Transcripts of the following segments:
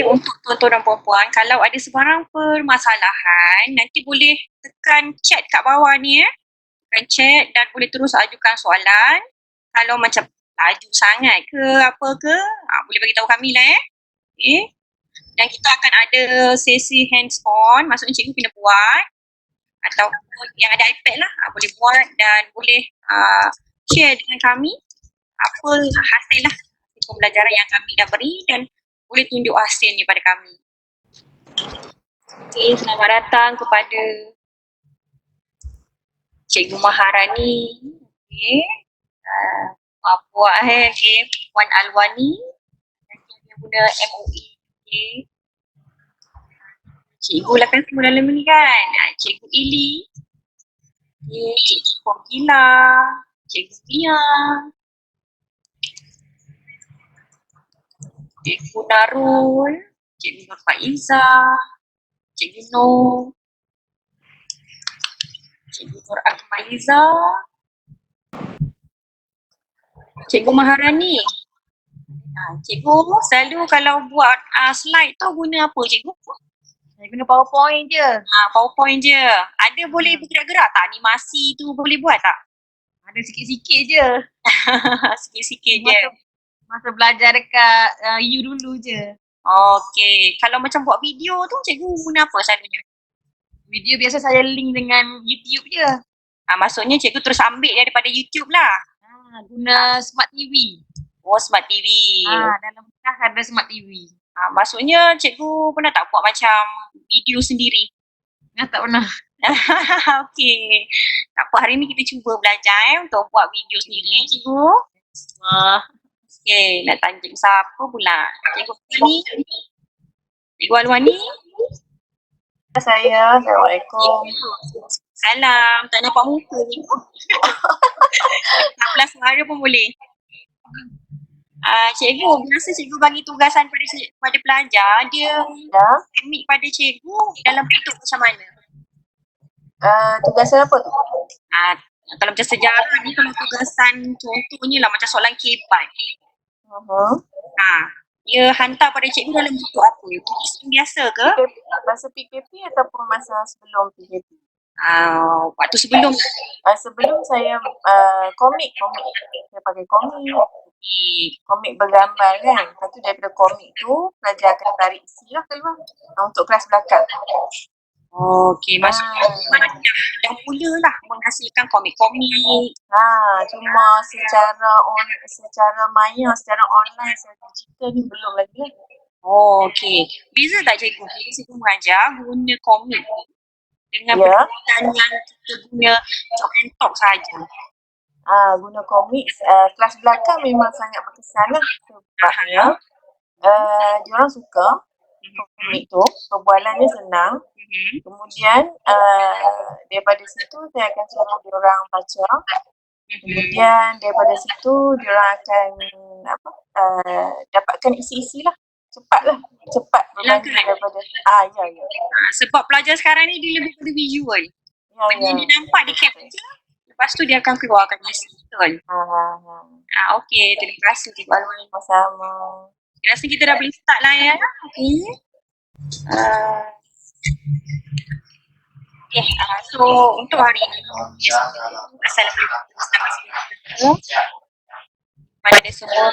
Untuk tuan-tuan dan puan-puan, kalau ada sebarang permasalahan, nanti boleh tekan chat kat bawah ni tekan chat dan boleh terus ajukan soalan. Kalau macam laju sangat ke apa ke, boleh bagi tahu kami lah okey. Dan kita akan ada sesi hands on, maksudnya cikgu kena buat atau yang ada iPad lah, boleh buat dan boleh share dengan kami apa hasil lah pembelajaran yang kami dah beri dan boleh tunjuk hasilnya pada kami. Selamat datang kepada Cikgu Maharani. Puan Puan Alwani. Nanti dia guna MOE. Cikgu lah kan semua dalam ni kan. Cikgu Ili. Cikgu Kokila. Cikgu Mia. Cikgu Darul. Cikgu Nur Faizah. Cikgu Nur. Cikgu Nur Akmaliza. Cikgu Maharani. Cikgu selalu kalau buat slide tu guna apa cikgu? Saya guna PowerPoint je. PowerPoint je. Ada boleh bergerak-gerak tak? Animasi tu boleh buat tak? Ada sikit-sikit je. Sikit-sikit je. Masa belajar dekat U dulu je. Okey. Kalau macam buat video tu cikgu guna apa selalunya? Video biasa saya link dengan YouTube je. Maksudnya cikgu terus ambil daripada YouTube lah. Guna Smart TV. Smart TV. Dalam kelas ada Smart TV. Maksudnya cikgu pernah tak buat macam video sendiri? Tak pernah. Okey. Tak apa, hari ni kita cuba belajar untuk buat video sendiri cikgu. Okey, nak tanya cikgu siapa pula? Cikgu ni? Cikgu Alwani? Saya. Assalamualaikum. Salam. Tak nampak muka cikgu. Tak pelas suara pun boleh. Cikgu, biasa cikgu bagi tugasan pada pelajar, dia submit pada cikgu dalam bentuk macam mana? Tugasan apa tu? Kalau macam sejarah ni, kalau tugasan contohnya lah macam soalan kebat. Dia hantar pada cikgu dalam bentuk apa? Tulisan biasa ke? Masa PKP ataupun masa sebelum PKP? Waktu sebelum. Sebelum saya komik. Saya pakai komik. Komik bergambar kan. Lepas tu daripada komik tu, pelajar akan tarik isi lah keluar untuk kelas belakang. Okey, maksudnya dah mulalah menghasilkan komik-komik. Cuma secara maya, secara online, secara digital ni belum lagi lah. Okey. Beza tak cikgu? Cikgu mengajar guna komik dengan pendekatan yang kita guna chalk and talk sahaja. Guna komik, kelas belakang memang sangat berkesan lah. Sebabnya diorang suka komik tu, perbualannya senang. Kemudian daripada situ saya akan suruh diorang baca. Kemudian daripada situ diorang akan dapatkan isi-isi lah. Cepat berbanding daripada sebab pelajar sekarang ni dia lebih pada visual. Dia nampak, dia capture, lepas tu dia akan keluarkan isi. Betul? Okey, terima kasih Cikgu Alwani. Sama-sama. Saya rasa kita dah boleh start lah ya. So untuk hari ini, Assalamualaikum pada semua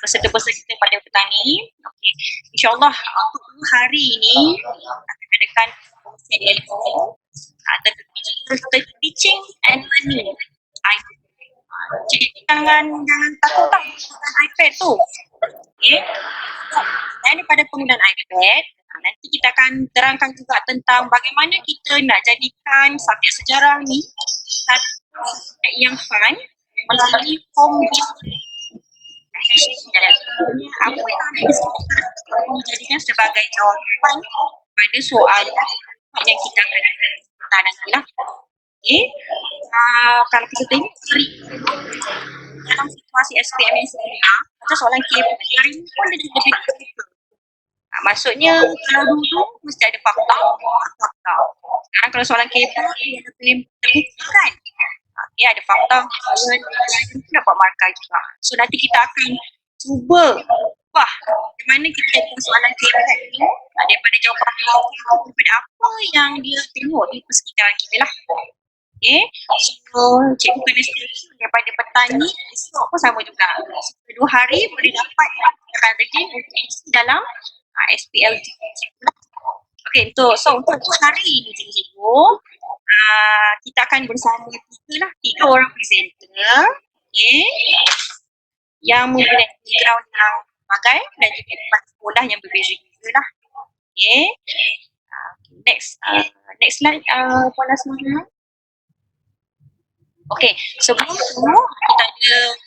peserta-peserta pada petang ni. Okey, InsyaAllah untuk hari ini akan adakan ilmu tentang teaching and learning. Jadi jangan takut dengan iPad tu. Okey. Daripada penggunaan iPad, nanti kita akan terangkan juga tentang bagaimana kita nak jadikan subjek sejarah ni satu subjek yang fun melalui form apa yang dijadikan sebagai jawapan pada soalan yang kita akan tanyakan lah. Okey. Kalau kita tengok dalam situasi SPM yang sebenarnya, macam soalan KPM hari ni pun dia lebih praktikal. Maksudnya kalau dulu mesti ada fakta. Sekarang kalau soalan KPM dia lebih terbuka kan. Dia ada fakta, soalan dapat markah juga. So nanti kita akan cuba Wah, di mana kita jadikan soalan KPAT ni daripada jawapan awal daripada apa yang dia tengok di persekitaran kita lah. Okay, so cikgu kena stay tune daripada petang ni, esok pun sama juga. So, 2 hari boleh dapat katakan tadi untuk isi dalam SPLG. Okay, untuk hari ni cikgu, kita akan bersama 3 orang presenter. Okay, yang mempunyai background yang berbagai dan juga daripada sekolah yang berbeza-beza lah. Okay, next slide Puan Asmana. Okay, sebelum tu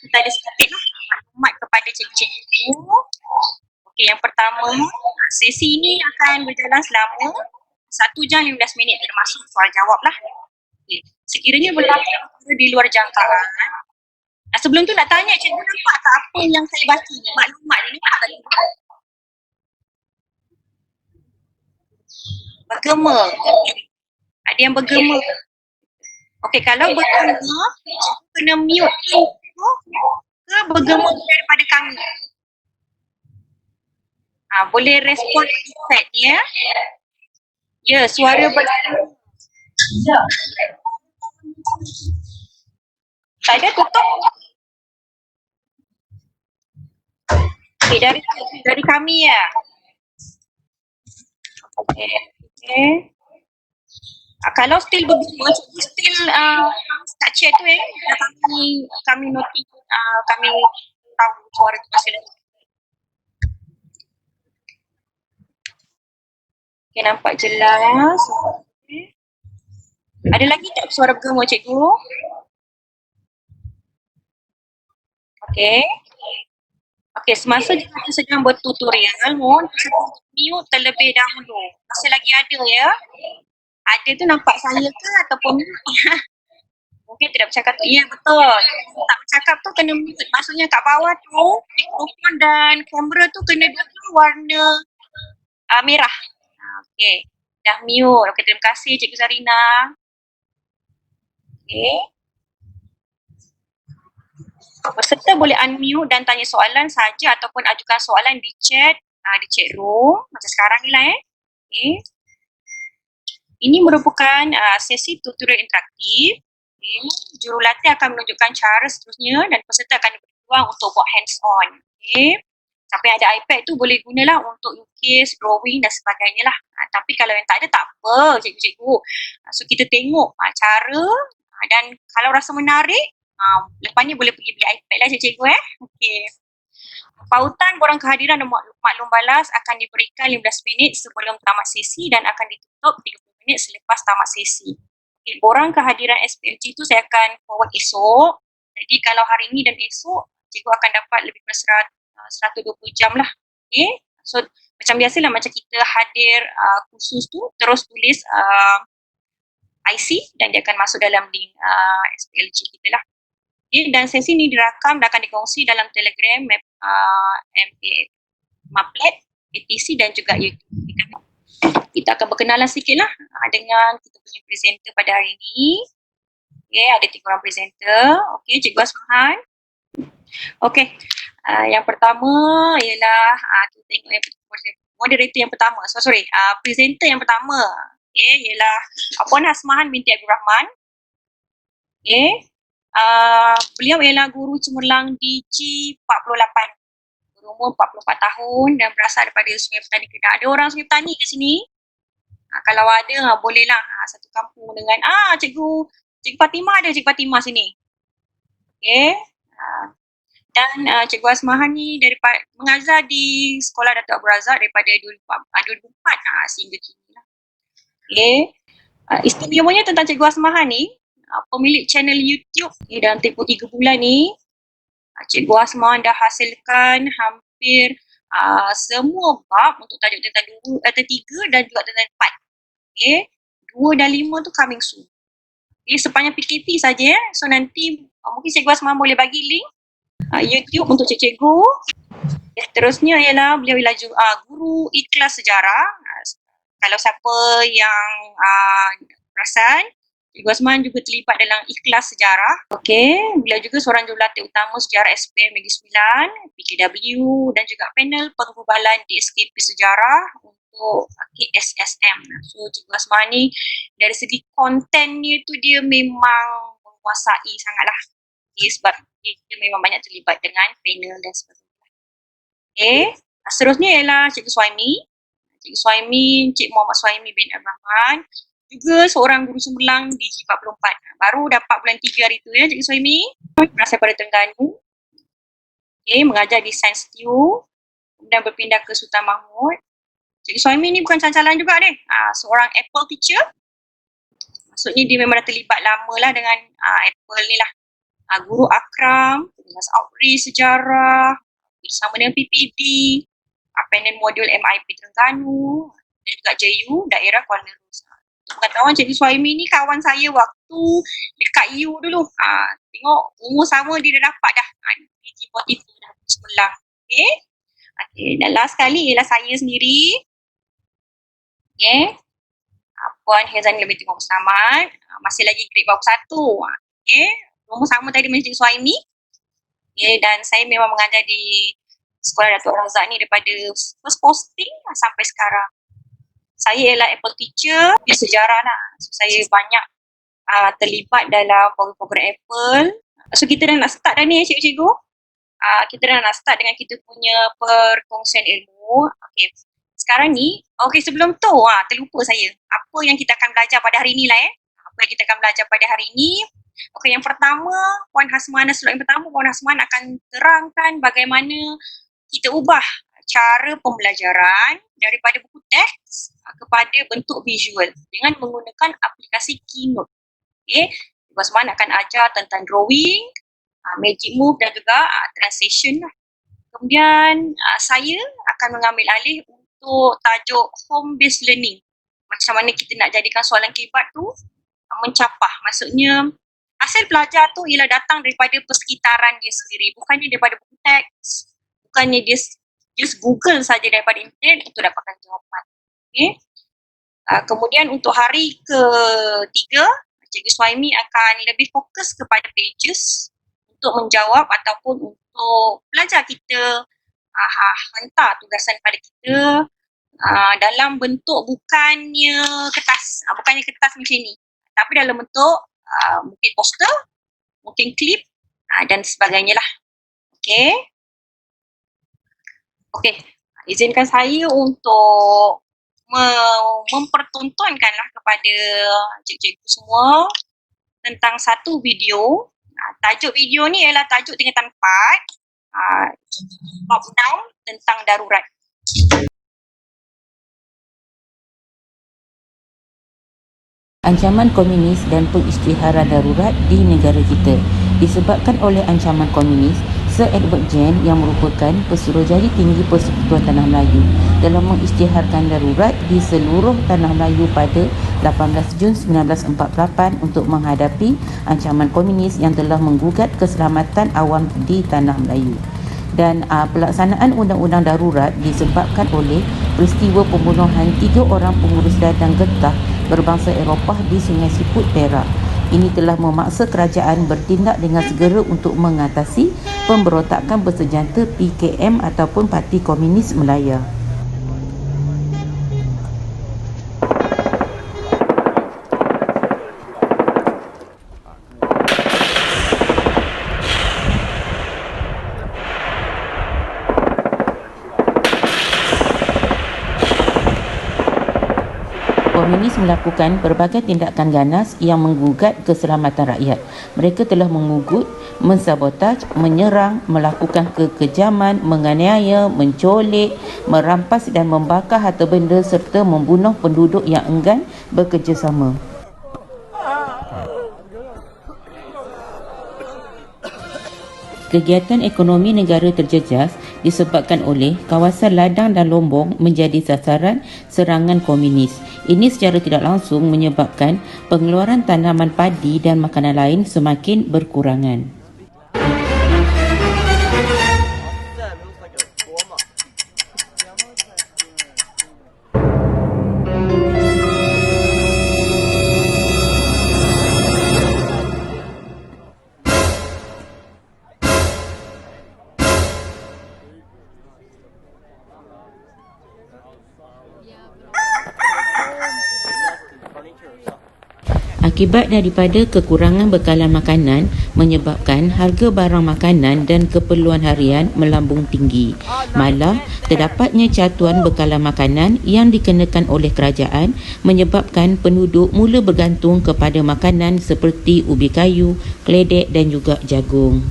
kita ada sedikit lah maklumat kepada cikgu-cikgu. Okay, yang pertama, sesi ini akan berjalan selama 1 jam 15 minit termasuk soal jawab lah. Okay. Sekiranya berlaku di luar jangkaan. Sebelum tu nak tanya cikgu, nampak tak apa yang saya baca ni? Maklumat ni nampak tak cikgu? Bergema. Ada yang bergema. Okey, kalau bergema, cikgu kena mute cikgu ke bergema daripada kami. Boleh respon chat ya. Ya, suara bergema. Tak ada, tutup. Okey, dari kami ya. Okey. Kalau still bergema, cikgu still kat chat tu kami notif, kami tahu suara tu masih lagi. Okay, nampak jelas. Okay. Ada lagi tak suara bergema cikgu? Okay. Okay, semasa cikgu sedang bertutorial, mohon mute terlebih dahulu. Masih lagi ada ya. Ada tu nampak saya ke ataupun mungkin tidak bercakap tu. Ya, betul. Tak bercakap tu kena mute. Maksudnya kat bawah tu mikrofon dan kamera tu kena dua warna merah. Okey. Dah mute. Okey, terima kasih Cikgu Zarina. Okey. Peserta boleh unmute dan tanya soalan saja ataupun ajukan soalan di chat room macam sekarang ni lah Okey. Ini merupakan sesi tutorial interaktif. Okay. Jurulatih akan menunjukkan cara seterusnya dan peserta akan diberi peluang untuk buat hands on. Okay. Siapa yang ada iPad tu boleh gunalah untuk lukis, drawing dan sebagainya lah. Tapi kalau yang tak ada tak apa cikgu-cikgu. So kita tengok cara dan kalau rasa menarik, lepas ni boleh pergi beli iPad lah cikgu Okay. Pautan borang kehadiran dan maklum balas akan diberikan 15 minit sebelum tamat sesi dan akan ditutup 30 minit selepas tamat sesi. Okay, borang kehadiran SPLG tu saya akan forward esok. Jadi kalau hari ni dan esok, cikgu akan dapat lebih kurang 120 jam lah. Okay. So macam biasalah macam kita hadir khusus tu, terus tulis IC dan dia akan masuk dalam link SPLG kita lah. Okay, dan sesi ni dirakam dan akan dikongsi dalam Telegram, Maplet, ATC dan juga YouTube. Kita akan berkenalan sikit lah dengan kita punya presenter pada hari ni. Okay, ada 3 orang presenter. Okay, Cikgu Asmahan. Okay, yang pertama ialah kita tengok yang moderator yang pertama. Presenter yang pertama. Okay, ialah Puan Asmahan binti Abdul Rahman. Okay. Beliau ialah guru cemerlang di G48, berumur 44 tahun dan berasal daripada Sungai Petani Kedah. Ada orang Sungai Petani kat sini? Kalau ada, bolehlah satu kampung dengan Cikgu Fatimah ada Cikgu Fatimah sini. Okay. Dan Cikgu Asmahan ni daripada mengajar di Sekolah Datuk Abu Razak daripada 2004 sehingga kini lah. Okay. Istimewanya tentang Cikgu Asmahan ni, pemilik channel YouTube dalam tempoh 3 bulan ni, Cikgu Asmahan dah hasilkan hampir semua bab untuk tajuk tentang 3 dan juga tentang 4. Okay. 2 dan 5 tu coming soon. Okay, sepanjang PKP saja So nanti mungkin Cikgu Asmahan boleh bagi link YouTube untuk cikgu. Seterusnya ialah beliau ialah guru ikhlas sejarah. Kalau siapa yang perasan, Cikgu Azman juga terlibat dalam Ikhlas Sejarah. Okey, beliau juga seorang jurulatih utama Sejarah SPM Negeri Sembilan, PKW dan juga panel penggubalan DSKP Sejarah untuk KSSM. So, Cikgu Azman ni dari segi konten ni tu dia memang menguasai sangatlah. Okay, sebab dia memang banyak terlibat dengan panel dan sebagainya. Okey, seterusnya ialah Cikgu Suhaimi. Cikgu Suhaimi, Cik Muhammad Suhaimi bin Rahman, juga seorang guru cemerlang di G44. Baru dapat bulan 3 hari tu ya Cikgu Suhaimi. Berasal pada Terengganu. Okay, mengajar di Sains TU. Kemudian berpindah ke Sultan Mahmud. Cikgu Suhaimi ni bukan cacalan juga ni. Seorang Apple teacher. Maksudnya dia memang dah terlibat lama lah dengan Apple ni lah. Guru Akram, penjelas outreach sejarah, bersama dengan PPD, panel modul MIP Terengganu dan juga JU daerah Kuala Lumpur. Pengetahuan Cikgu Suhaimi ni kawan saya waktu dekat U dulu. Tengok umur sama dia dah dapat dah. G44 dah sekolah. Okay. Dan last sekali ialah saya sendiri. Okay. Puan Hezani lebih tengok Selamat. Masih lagi grade bawah 1. Okay. Umur sama tadi dengan Cikgu Suhaimi. Okay. Dan saya memang mengajar di Sekolah Datuk Razak ni daripada first posting sampai sekarang. Saya ialah Apple teacher di sejarah lah. So, saya banyak terlibat dalam program Apple. So kita dah nak start dah ni cikgu-cikgu. Kita dah nak start dengan kita punya perkongsian ilmu. Okay. Sekarang ni, okay sebelum tu terlupa saya. Apa yang kita akan belajar pada hari ni lah Apa yang kita akan belajar pada hari ni. Okay, yang pertama, Puan Hasmana, slot yang pertama, Puan Hasmana akan terangkan bagaimana kita ubah cara pembelajaran daripada buku teks kepada bentuk visual dengan menggunakan aplikasi Keynote. Okay. Cikgu Azman akan ajar tentang drawing, magic move dan juga translation lah. Kemudian saya akan mengambil alih untuk tajuk home based learning. Macam mana kita nak jadikan soalan kelibat tu mencapah. Maksudnya hasil belajar tu ialah datang daripada persekitaran dia sendiri, bukannya daripada buku teks, bukannya dia just Google saja daripada internet untuk dapatkan jawapan. Okay. Kemudian untuk hari ketiga, Cikgu Suhaimi akan lebih fokus kepada pages untuk menjawab ataupun untuk pelajar kita hantar tugasan pada kita dalam bentuk bukannya kertas macam ni, tapi dalam bentuk mungkin poster, mungkin klip dan sebagainya lah. Okay. Okay, izinkan saya untuk mempertontonkanlah kepada cikgu-cikgu semua tentang satu video. Tajuk video ni ialah tajuk tingkatan 4, lockdown tentang darurat. Ancaman komunis dan pengisytiharan darurat di negara kita disebabkan oleh ancaman komunis. Sir Edward Gen yang merupakan pesuruhjadi tinggi Persekutuan Tanah Melayu dalam mengisytiharkan darurat di seluruh Tanah Melayu pada 18 Jun 1948 untuk menghadapi ancaman komunis yang telah menggugat keselamatan awam di Tanah Melayu. Dan pelaksanaan undang-undang darurat disebabkan oleh peristiwa pembunuhan 3 orang pengurus ladang getah berbangsa Eropah di Sungai Siput, Perak. Ini telah memaksa kerajaan bertindak dengan segera untuk mengatasi pemberontakan bersenjata PKM ataupun Parti Komunis Melaya. Komunis melakukan pelbagai tindakan ganas yang menggugat keselamatan rakyat. Mereka telah mengugut, mensabotaj, menyerang, melakukan kekejaman, menganiaya, mencolik, merampas dan membakar harta benda serta membunuh penduduk yang enggan bekerjasama. Kegiatan ekonomi negara terjejas disebabkan oleh kawasan ladang dan lombong menjadi sasaran serangan komunis. Ini secara tidak langsung menyebabkan pengeluaran tanaman padi dan makanan lain semakin berkurangan. Akibat daripada kekurangan bekalan makanan menyebabkan harga barang makanan dan keperluan harian melambung tinggi. Malah, terdapatnya catuan bekalan makanan yang dikenakan oleh kerajaan menyebabkan penduduk mula bergantung kepada makanan seperti ubi kayu, keledek dan juga jagung.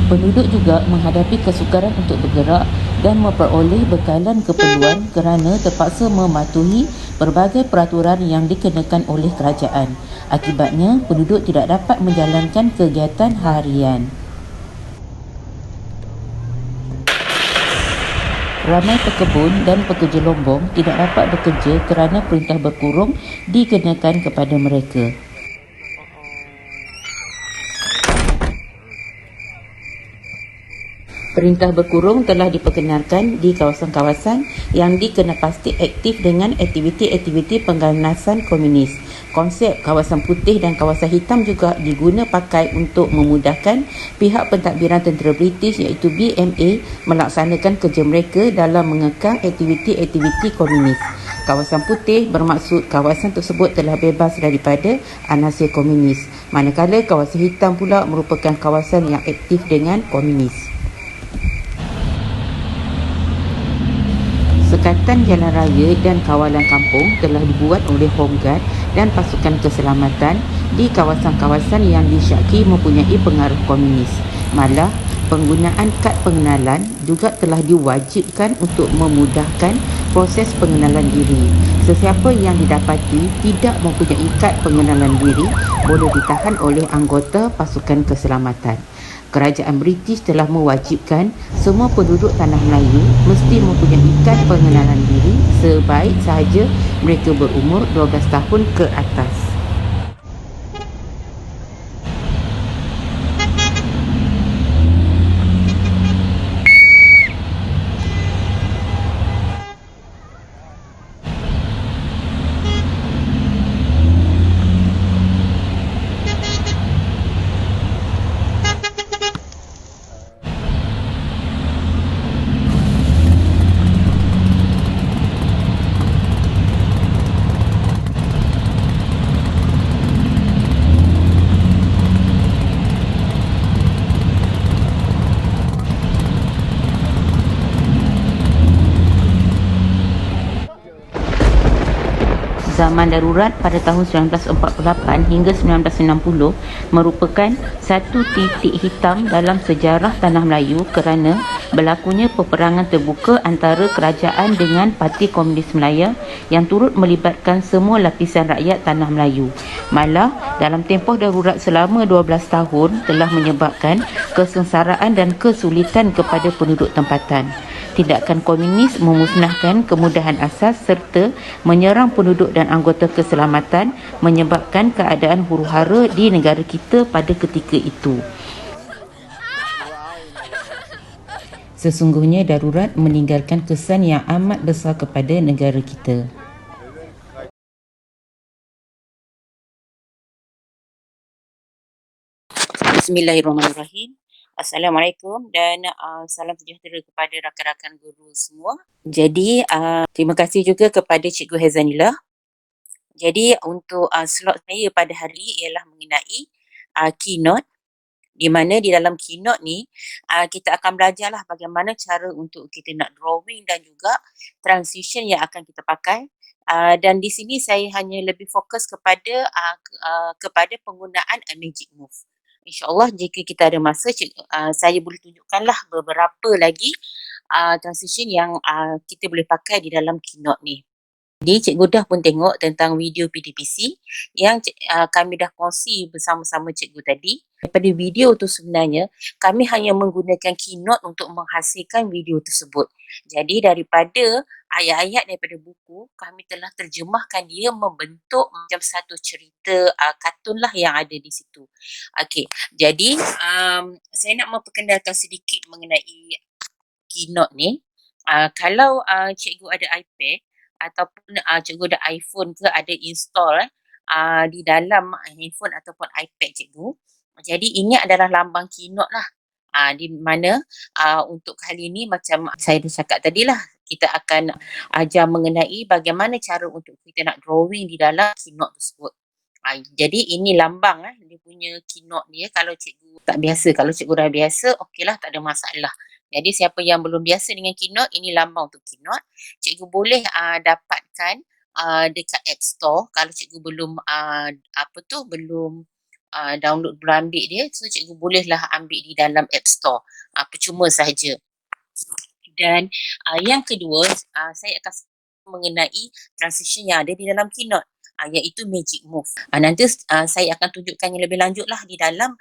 Penduduk juga menghadapi kesukaran untuk bergerak dan memperoleh bekalan keperluan kerana terpaksa mematuhi pelbagai peraturan yang dikenakan oleh kerajaan. Akibatnya, penduduk tidak dapat menjalankan kegiatan harian. Ramai pekebun dan pekerja lombong tidak dapat bekerja kerana perintah berkurung dikenakan kepada mereka. Perintah berkurung telah diperkenalkan di kawasan-kawasan yang dikenapasti aktif dengan aktiviti-aktiviti pengganasan komunis. Konsep kawasan putih dan kawasan hitam juga diguna pakai untuk memudahkan pihak pentadbiran tentera British iaitu BMA melaksanakan kerja mereka dalam mengekang aktiviti-aktiviti komunis. Kawasan putih bermaksud kawasan tersebut telah bebas daripada anasir komunis, manakala kawasan hitam pula merupakan kawasan yang aktif dengan komunis. Sekatan jalan raya dan kawalan kampung telah dibuat oleh Home Guard dan pasukan keselamatan di kawasan-kawasan yang disyaki mempunyai pengaruh komunis. Malah, penggunaan kad pengenalan juga telah diwajibkan untuk memudahkan proses pengenalan diri. Sesiapa yang didapati tidak mempunyai kad pengenalan diri boleh ditahan oleh anggota pasukan keselamatan. Kerajaan British telah mewajibkan semua penduduk Tanah Melayu mesti mempunyai kad pengenalan diri sebaik sahaja mereka berumur 12 tahun ke atas. Zaman darurat pada tahun 1948 hingga 1960 merupakan satu titik hitam dalam sejarah Tanah Melayu kerana berlakunya peperangan terbuka antara kerajaan dengan Parti Komunis Melaya yang turut melibatkan semua lapisan rakyat Tanah Melayu. Malah, dalam tempoh darurat selama 12 tahun telah menyebabkan kesengsaraan dan kesulitan kepada penduduk tempatan. Tindakan komunis memusnahkan kemudahan asas serta menyerang penduduk dan anggota keselamatan menyebabkan keadaan huru-hara di negara kita pada ketika itu. Sesungguhnya darurat meninggalkan kesan yang amat besar kepada negara kita. Bismillahirrahmanirrahim. Assalamualaikum dan salam sejahtera kepada rakan-rakan guru semua. Jadi, terima kasih juga kepada Cikgu Hazanillah. Jadi, untuk slot saya pada hari ini ialah mengenai keynote, di mana di dalam keynote ni kita akan belajarlah bagaimana cara untuk kita nak drawing dan juga transition yang akan kita pakai. Dan di sini saya hanya lebih fokus kepada penggunaan magic move. InsyaAllah jika kita ada masa, saya boleh tunjukkanlah beberapa lagi transition yang kita boleh pakai di dalam keynote ni. Jadi Cikgu dah pun tengok tentang video PDPC yang kami dah kongsi bersama-sama Cikgu tadi. Daripada video tu sebenarnya, kami hanya menggunakan keynote untuk menghasilkan video tersebut. Jadi daripada ayat-ayat daripada buku, kami telah terjemahkan dia membentuk macam satu cerita kartun lah yang ada di situ. Okey, jadi saya nak memperkenalkan sedikit mengenai keynote ni. Kalau cikgu ada iPad, ataupun cikgu ada iPhone ke ada install di dalam handphone ataupun iPad cikgu. Jadi ini adalah lambang Keynote lah. Di mana untuk kali ini macam saya dah cakap tadi lah, kita akan ajar mengenai bagaimana cara untuk kita nak drawing di dalam Keynote tersebut. Jadi ini lambang dia punya Keynote dia. Kalau cikgu tak biasa, kalau cikgu dah biasa, okeylah, tak ada masalah. Jadi siapa yang belum biasa dengan Keynote, ini lambang untuk Keynote. Cikgu boleh dapatkan dekat App Store. Kalau cikgu belum belum download, belum ambil dia, so cikgu bolehlah ambil di dalam App Store. Percuma sahaja. Dan yang kedua, saya akan mengenai transition yang ada di dalam Keynote, iaitu Magic Move. Nanti saya akan tunjukkan yang lebih lanjut lah di dalam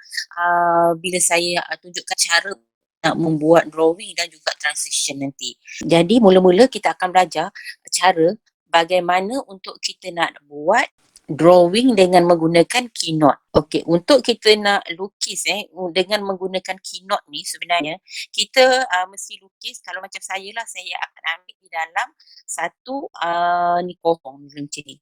bila saya tunjukkan cara nak membuat drawing dan juga transition nanti. Jadi mula-mula kita akan belajar cara bagaimana untuk kita nak buat drawing dengan menggunakan Keynote. Okey, untuk kita nak lukis dengan menggunakan Keynote ni sebenarnya kita mesti lukis. Kalau macam saya lah, saya akan ambil di dalam satu ni kosong macam ni.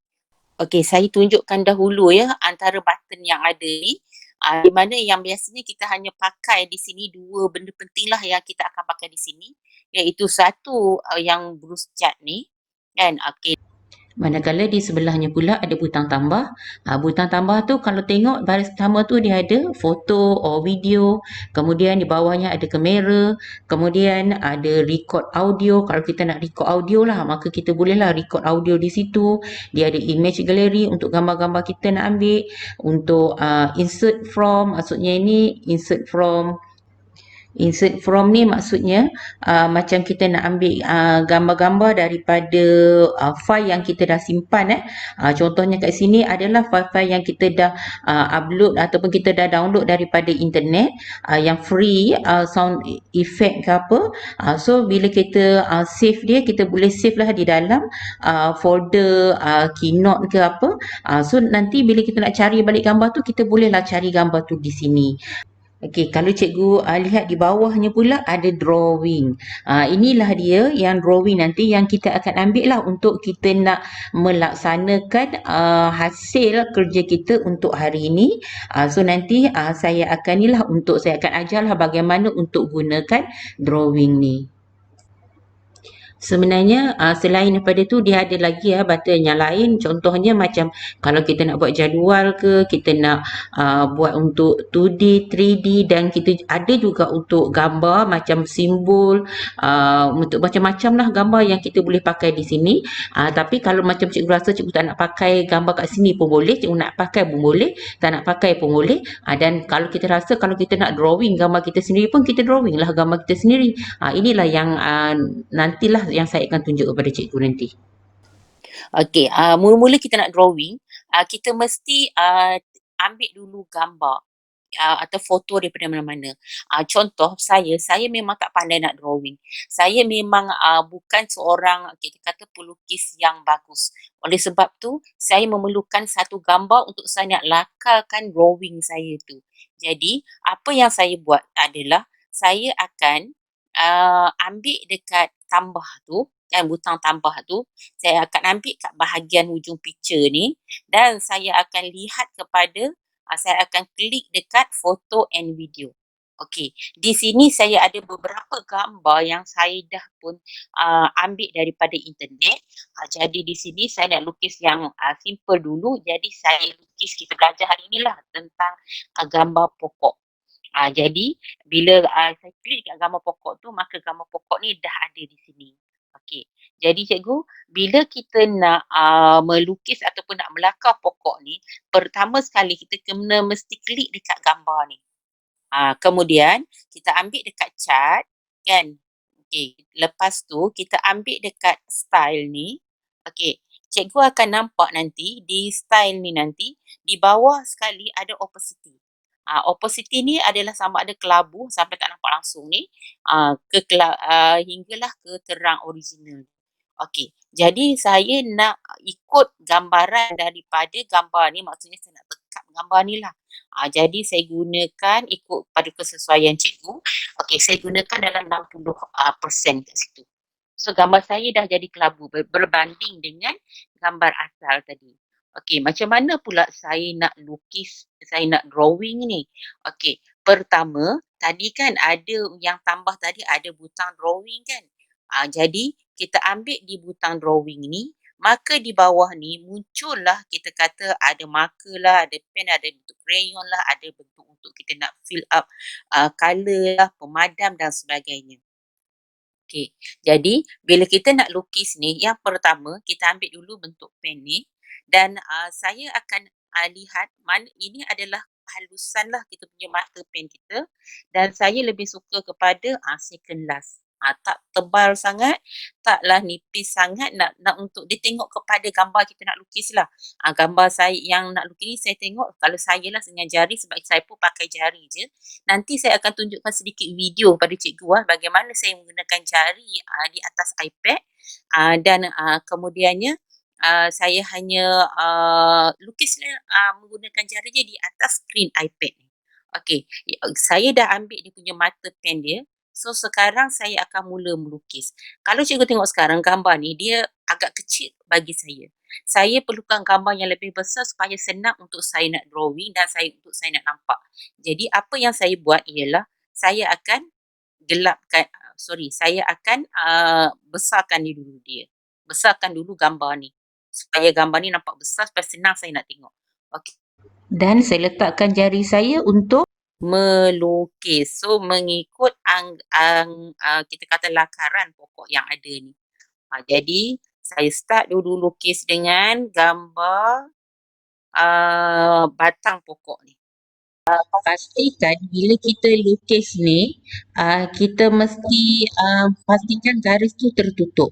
Okey, saya tunjukkan dahulu antara button yang ada ni. Di mana yang biasanya kita hanya pakai di sini, dua benda penting lah yang kita akan pakai di sini, iaitu satu yang brush chart ni kan. Okey. Manakala di sebelahnya pula ada butang tambah. Butang tambah tu kalau tengok baris pertama tu dia ada foto or video. Kemudian di bawahnya ada kamera. Kemudian ada record audio. Kalau kita nak record audio lah, maka kita bolehlah record audio di situ. Dia ada image gallery untuk gambar-gambar kita nak ambil. Untuk insert from, maksudnya ini insert from. Insert from ni maksudnya macam kita nak ambil gambar-gambar daripada file yang kita dah simpan. Contohnya kat sini adalah file-file yang kita dah upload ataupun kita dah download daripada internet, yang free, sound effect ke apa. So bila kita save dia, kita boleh save lah di dalam folder Keynote ke apa. So nanti bila kita nak cari balik gambar tu, kita bolehlah cari gambar tu di sini. Okey, kalau cikgu lihat di bawahnya pula ada drawing. Inilah dia yang drawing nanti yang kita akan ambil lah untuk kita nak melaksanakan hasil kerja kita untuk hari ini. So nanti saya akan saya akan ajarlah bagaimana untuk gunakan drawing ni. Sebenarnya selain daripada tu dia ada lagi button yang lain. Contohnya macam kalau kita nak buat jadual ke, kita nak buat untuk 2D, 3D, dan kita ada juga untuk gambar macam simbol, untuk macam-macam lah gambar yang kita boleh pakai di sini. Tapi kalau macam cikgu rasa cikgu tak nak pakai gambar kat sini pun boleh, cikgu nak pakai pun boleh, tak nak pakai pun boleh. Dan kalau kita rasa kalau kita nak drawing gambar kita sendiri pun, kita drawing lah gambar kita sendiri. Inilah yang nantilah yang saya akan tunjuk kepada cikgu nanti. Okey, mula-mula kita nak drawing, kita mesti ambil dulu gambar atau foto daripada mana-mana. Contoh saya memang tak pandai nak drawing. Saya memang bukan seorang kita kata pelukis yang bagus. Oleh sebab tu, saya memerlukan satu gambar untuk saya nak lakarkan drawing saya tu. Jadi, apa yang saya buat adalah saya akan ambil dekat tambah tu, kan, butang tambah tu, saya akan ambil kat bahagian hujung picture ni dan saya akan lihat kepada, saya akan klik dekat photo and video. Okey, di sini saya ada beberapa gambar yang saya dah pun ambil daripada internet. Jadi di sini saya nak lukis yang simple dulu. Jadi saya lukis, kita belajar hari inilah tentang gambar pokok. Jadi bila saya klik kat gambar pokok tu, maka gambar pokok ni dah ada di sini. Okey. Jadi cikgu, bila kita nak melukis ataupun nak melakar pokok ni, pertama sekali kita kena mesti klik dekat gambar ni. Kemudian kita ambil dekat chart, kan. Okey, lepas tu kita ambil dekat style ni. Okey, cikgu akan nampak nanti di style ni nanti di bawah sekali ada opacity. Opacity ni adalah sama ada kelabu sampai tak nampak langsung ni, hinggalah ke terang original. Okey, jadi saya nak ikut gambaran daripada gambar ni, maksudnya saya nak tekap gambar ni lah. Jadi saya gunakan ikut pada kesesuaian cikgu. Okey, saya gunakan dalam 60% kat situ. So gambar saya dah jadi kelabu berbanding dengan gambar asal tadi. Okey, macam mana pula saya nak lukis, saya nak drawing ni? Okey, pertama tadi kan ada yang tambah tadi ada butang drawing kan. Jadi kita ambil di butang drawing ni, maka di bawah ni muncullah kita kata ada marker lah, ada pen, ada bentuk crayon lah, ada bentuk untuk kita nak fill up colour lah, pemadam dan sebagainya. Okey, jadi bila kita nak lukis ni, yang pertama kita ambil dulu bentuk pen ni dan saya akan lihat mana ini adalah halusan lah kita punya mata pen kita dan saya lebih suka kepada second last. Tak tebal sangat, taklah nipis sangat nak untuk dia tengok kepada gambar kita nak lukis lah. Gambar saya yang nak lukis ni saya tengok kalau saya lah dengan jari sebab saya pun pakai jari je. Nanti saya akan tunjukkan sedikit video pada cikgu bagaimana saya menggunakan jari di atas iPad dan kemudiannya saya hanya lukis menggunakan jari je di atas skrin iPad ni. Okey, saya dah ambil dia punya mata pen dia. So sekarang saya akan mula melukis. Kalau cikgu tengok sekarang gambar ni dia agak kecil bagi saya. Saya perlukan gambar yang lebih besar supaya senang untuk saya nak drawing dan untuk saya nak nampak. Jadi apa yang saya buat ialah saya akan saya akan besarkan dulu dia. Besarkan dulu gambar ni. Supaya gambar ni nampak besar supaya senang saya nak tengok. Okey. Dan saya letakkan jari saya untuk melukis. So mengikut kita kata lakaran pokok yang ada ni. Jadi saya start dulu lukis dengan gambar batang pokok ni. Pastikan bila kita lukis ni, kita mesti pastikan garis tu tertutup.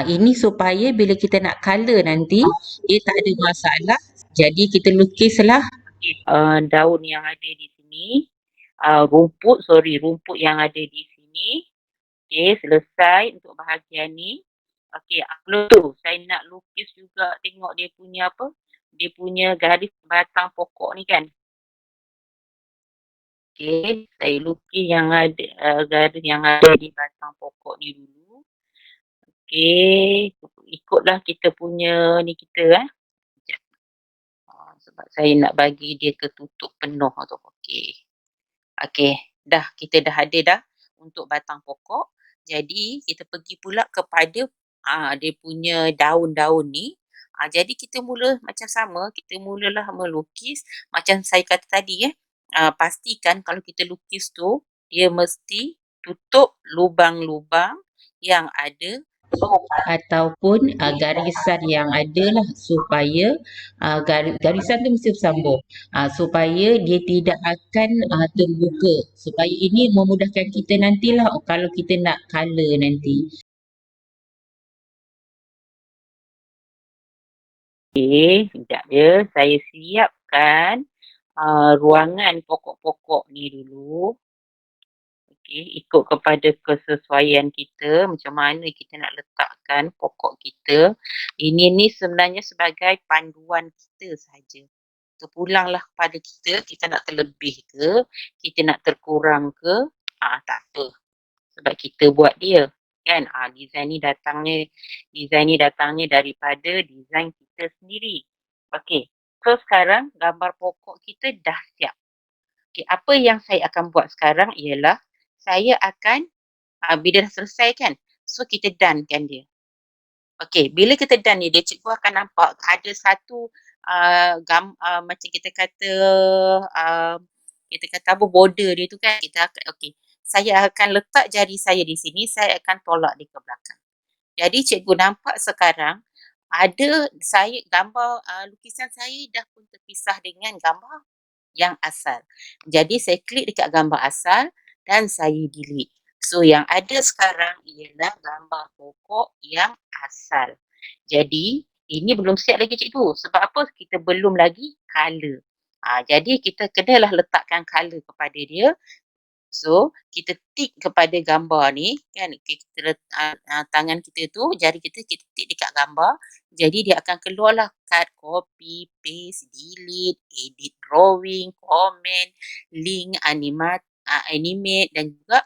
Ini supaya bila kita nak colour nanti, dia tak ada masalah. Jadi kita lukislah daun yang ada di sini, rumput yang ada di sini. Okey, selesai untuk bahagian ni. Okey, belum tu saya nak lukis juga tengok dia punya dia punya garis batang pokok ni kan. Okey, saya lukis yang ada garis yang ada di batang pokok ni dulu. Okey, ikutlah kita punya ni kita Sekejap. Sebab saya nak bagi dia tertutup penuh tu. Okey. Okey, kita dah ada dah untuk batang pokok. Jadi kita pergi pula kepada dia punya daun-daun ni. Jadi kita mula macam sama, kita mulalah melukis macam saya kata tadi pastikan kalau kita lukis tu dia mesti tutup lubang-lubang yang ada ataupun garisan yang ada lah supaya garisan tu mesti bersambung supaya dia tidak akan terbuka, supaya ini memudahkan kita nantilah kalau kita nak colour nanti. Okey, sekejap ya, saya siapkan ruangan pokok-pokok ni dulu. Okey, ikut kepada kesesuaian kita macam mana kita nak letakkan pokok kita. Ini ni sebenarnya sebagai panduan kita sahaja. Terpulanglah kepada kita nak terlebih ke, kita nak terkurang ke, tak apa. Sebab kita buat dia kan. Design ni datangnya daripada design kita sendiri. Okey, so sekarang gambar pokok kita dah siap. Okey, apa yang saya akan buat sekarang ialah saya akan bila dah selesai kan, so kita donekan dia. Okey, bila kita done dia, cikgu akan nampak ada satu macam kita kata border dia tu kan. Saya akan letak jari saya di sini, saya akan tolak dia ke belakang. Jadi cikgu nampak sekarang ada gambar lukisan saya dah pun terpisah dengan gambar yang asal. Jadi saya klik dekat gambar asal dan saya delete. So yang ada sekarang ialah gambar pokok yang asal. Jadi ini belum siap lagi cikgu. Sebab apa? Kita belum lagi colour. Jadi kita kenalah letakkan colour kepada dia. So kita tik kepada gambar ni kan, kita tangan kita tu, jari kita tik dekat gambar. Jadi dia akan keluarlah cut, copy, paste, delete, edit drawing, comment, link, animate dan juga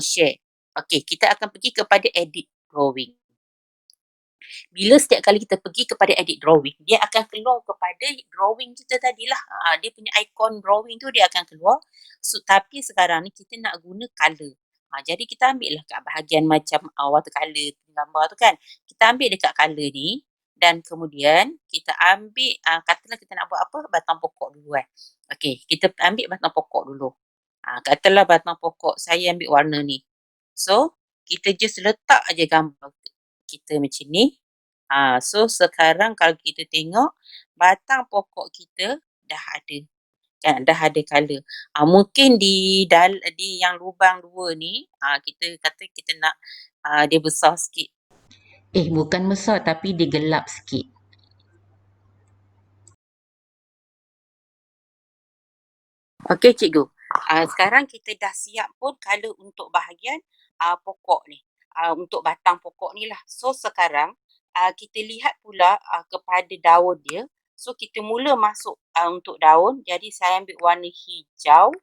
share. Okey, kita akan pergi kepada edit drawing. Bila setiap kali kita pergi kepada edit drawing, dia akan keluar kepada drawing kita tadilah. Dia punya ikon drawing tu dia akan keluar. Tapi sekarang ni kita nak guna colour. Jadi kita ambil lah kat bahagian macam watercolour gambar tu kan. Kita ambil dekat colour ni dan kemudian kita ambil, katalah kita nak buat apa, batang pokok dulu kan. Okey, kita ambil batang pokok dulu. Katalah batang pokok saya ambil warna ni. So, kita just letak aja gambar kita macam ni. So sekarang kalau kita tengok batang pokok kita dah ada. Kan, dah ada colour. Mungkin di yang lubang 2 ni, kita kata kita nak dia besar sikit. Bukan besar tapi dia gelap sikit. Okey cikgu. Sekarang kita dah siap pun colour untuk bahagian pokok ni. Untuk batang pokok ni lah. So sekarang kita lihat pula kepada daun dia. So kita mula masuk untuk daun. Jadi saya ambil warna hijau.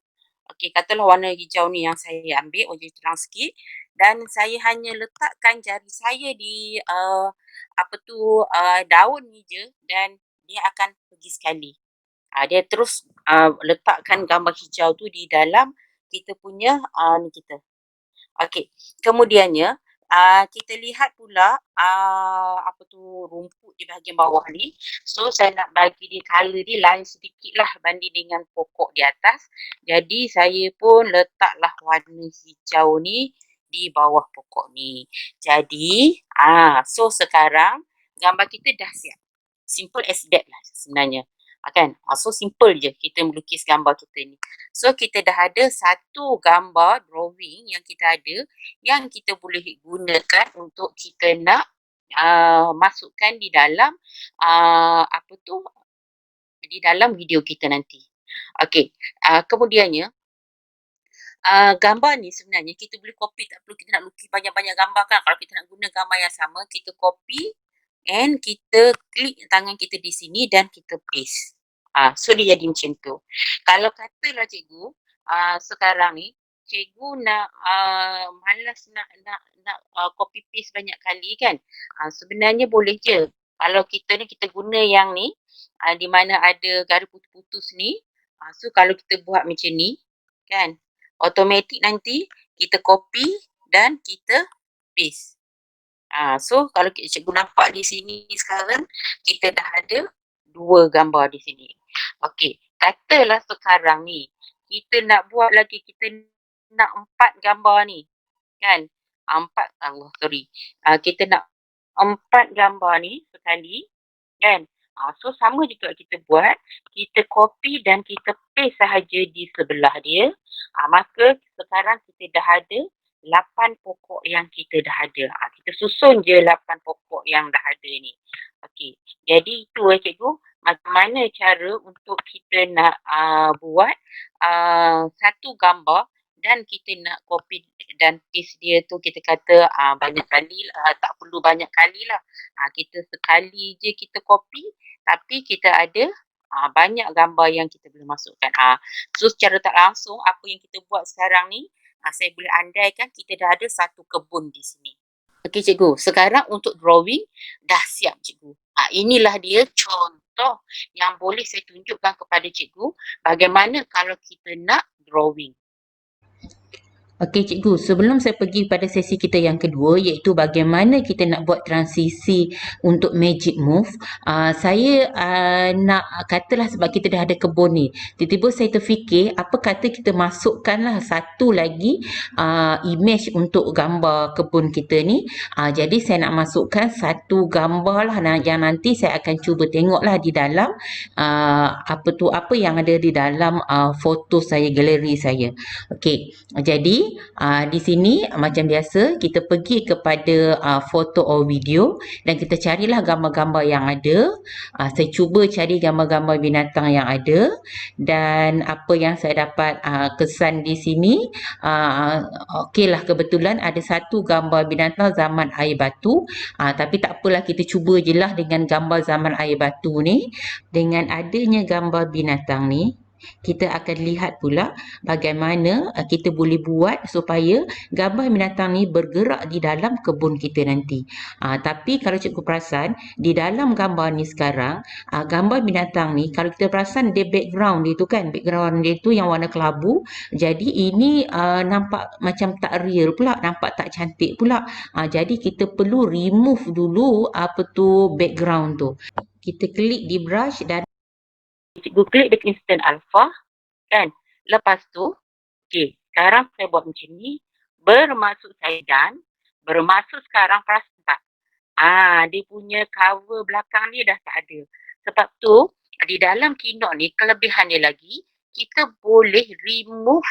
Okey, katalah warna hijau ni yang saya ambil, warna terang sikit. Dan saya hanya letakkan jari saya di daun ni je dan dia akan pergi sekali. Dia terus letakkan gambar hijau tu di dalam kita punya ni kita. Okey, kemudiannya kita lihat pula rumput di bahagian bawah ni. So saya nak bagi dia colour dia lain sedikit lah banding dengan pokok di atas. Jadi saya pun letaklah warna hijau ni di bawah pokok ni. Jadi so sekarang gambar kita dah siap. Simple as that lah sebenarnya. Kan? So simple je kita melukis gambar kita ni. So kita dah ada satu gambar drawing yang kita ada yang kita boleh gunakan untuk kita nak masukkan di dalam di dalam video kita nanti. Okey, kemudiannya gambar ni sebenarnya kita boleh copy, tak perlu kita nak lukis banyak-banyak gambar kan. Kalau kita nak guna gambar yang sama, kita copy and kita klik tangan kita di sini dan kita paste. So dia jadi macam tu. Kalau katalah cikgu, sekarang ni cikgu nak malas nak copy paste banyak kali kan. Sebenarnya boleh je. Kalau kita ni kita guna yang ni, di mana ada garis putus-putus ni. So kalau kita buat macam ni kan, automatik nanti kita copy dan kita paste. So kalau cikgu nampak di sini sekarang kita dah ada 2 gambar di sini. Okey, katalah sekarang ni kita nak buat lagi, kita nak 4 gambar ni kan. 4, kita nak 4 gambar ni sekali kan. So sama juga kita buat, kita copy dan kita paste sahaja di sebelah dia. Maka sekarang kita dah ada 8 pokok yang kita dah ada. Kita susun je 8 pokok yang dah ada ni. Okey, jadi itu cikgu, macam mana cara untuk kita nak buat satu gambar dan kita nak copy dan paste dia tu kita kata banyak kali lah, tak perlu banyak kali lah. Kita sekali je kita copy tapi kita ada banyak gambar yang kita boleh masukkan. So secara tak langsung apa yang kita buat sekarang ni, saya boleh andaikan kita dah ada satu kebun di sini. Okey cikgu, sekarang untuk drawing dah siap cikgu. Inilah dia contoh yang boleh saya tunjukkan kepada cikgu bagaimana kalau kita nak drawing. Okey cikgu, sebelum saya pergi pada sesi kita yang kedua iaitu bagaimana kita nak buat transisi untuk magic move, saya nak katalah sebab kita dah ada kebun ni, tiba-tiba saya terfikir apa kata kita masukkanlah satu lagi image untuk gambar kebun kita ni. Jadi saya nak masukkan satu gambar lah yang nanti saya akan cuba tengoklah di dalam apa yang ada di dalam foto saya, galeri saya. Okey, jadi di sini macam biasa kita pergi kepada foto or video dan kita carilah gambar-gambar yang ada. Saya cuba cari gambar-gambar binatang yang ada dan apa yang saya dapat kesan di sini, okeylah, kebetulan ada satu gambar binatang zaman air batu. Tapi tak apalah, kita cuba je lah dengan gambar zaman air batu ni. Dengan adanya gambar binatang ni, Kita akan lihat pula bagaimana kita boleh buat supaya gambar binatang ni bergerak di dalam kebun kita nanti. Tapi kalau cikgu perasan, di dalam gambar ni sekarang, gambar binatang ni kalau kita perasan dia background dia tu kan, background dia tu yang warna kelabu. Jadi ini nampak macam tak real pula, nampak tak cantik pula. Jadi kita perlu remove dulu background tu. Kita klik di brush dan cikgu klik dekat instant alpha kan. Lepas tu, sekarang saya buat macam ni. Bermaksud saya bermaksud sekarang perasan tak? Dia punya cover belakang ni dah tak ada. Sebab tu, di dalam Keynote ni, kelebihan dia lagi, kita boleh remove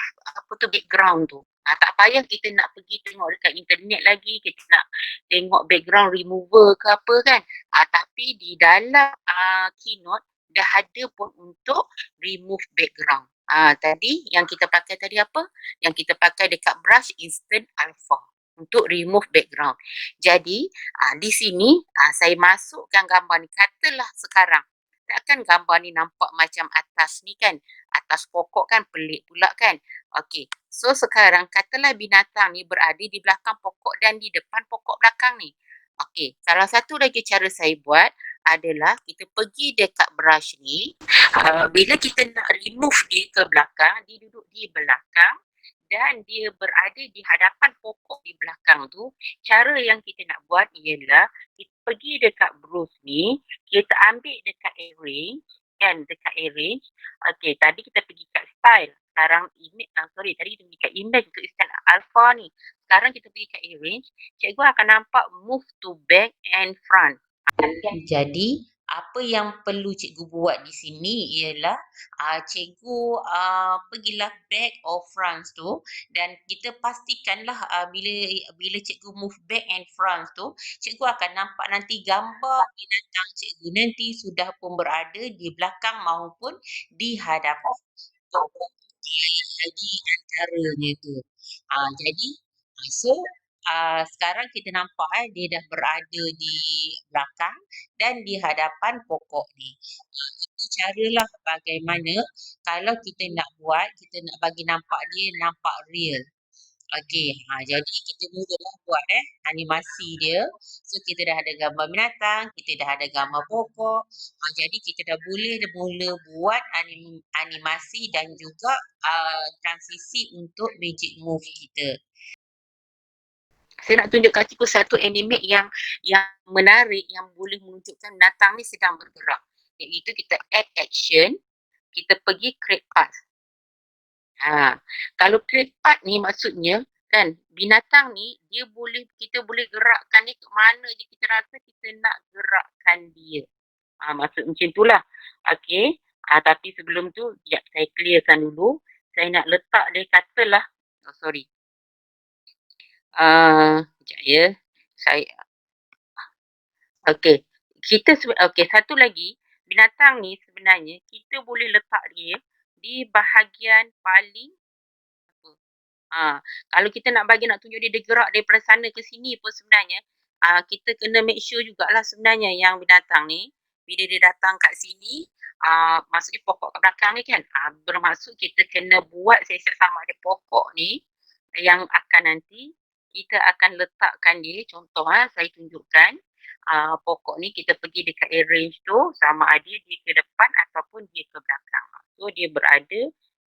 background tu. Tak payah kita nak pergi tengok dekat internet lagi, kita nak tengok background remover ke apa kan. Tapi di dalam Keynote, dah ada pun untuk remove background. Tadi yang kita pakai tadi apa? Yang kita pakai dekat brush instant alpha untuk remove background. Jadi di sini saya masukkan gambar ni. Katalah sekarang takkan gambar ni nampak macam atas ni kan, atas pokok kan, pelik pula kan. Okey, so sekarang katalah binatang ni berada di belakang pokok dan di depan pokok belakang ni. Okey, salah satu lagi cara saya buat adalah kita pergi dekat brush ni. Bila kita nak remove dia ke belakang, dia duduk di belakang dan dia berada di hadapan pokok di belakang tu. Cara yang kita nak buat ialah kita pergi dekat brush ni, kita ambil dekat arrange kan, dekat arrange. Okey, tadi kita pergi kat style. Sekarang image, tadi kita pergi kat image ke instant alpha ni. Sekarang kita pergi kat arrange, cikgu akan nampak move to back and front. Jadi apa yang perlu cikgu buat di sini ialah cikgu pergilah back or front tu dan kita pastikanlah bila cikgu move back and front tu, cikgu akan nampak nanti gambar binatang cikgu nanti sudah pun berada di belakang maupun di hadapan pokok lagi antaranya tu. Jadi sekarang kita nampak dia dah berada di belakang dan di hadapan pokok ni. Itu caralah bagaimana kalau kita nak buat, kita nak bagi nampak dia nampak real. Okey, jadi kita mulalah buat animasi dia. So kita dah ada gambar binatang, kita dah ada gambar pokok. Jadi kita dah boleh mula buat animasi dan juga transisi untuk magic move kita. Saya nak tunjukkan cikgu satu anime yang menarik, yang boleh menunjukkan binatang ni sedang bergerak. Iaitu kita add action, kita pergi create path. Kalau create path ni maksudnya kan, binatang ni kita boleh gerakkan dia ke mana je kita rasa kita nak gerakkan dia. Maksud macam itulah. Okey. Tapi sebelum tu, saya clearkan dulu. Saya nak letak dia katalah, sekejap ya. Okey. Satu lagi, binatang ni sebenarnya kita boleh letak dia di bahagian paling kalau kita nak tunjuk dia gerak daripada sana ke sini pun sebenarnya kita kena make sure jugalah sebenarnya yang binatang ni bila dia datang kat sini, maksudnya pokok kat belakang ni kan, bermaksud kita kena buat siasat sama ada pokok ni yang akan nanti kita akan letakkan dia. Contoh saya tunjukkan pokok ni kita pergi dekat arrange tu sama ada dia ke depan ataupun dia ke belakang. So dia berada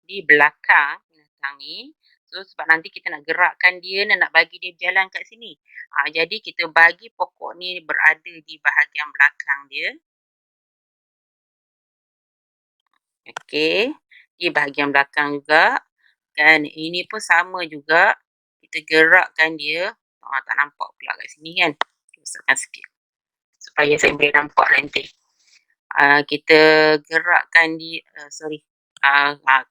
di belakang binatang ni. So sebab nanti kita nak gerakkan dia, nak bagi dia berjalan kat sini. Jadi kita bagi pokok ni berada di bahagian belakang dia. Okey, di bahagian belakang juga. Dan ini pun sama juga. Kita gerakkan dia. Tak nampak pula kat sini kan. Besarkan sikit. Supaya saya boleh nampak nanti. Kita gerakkan dia.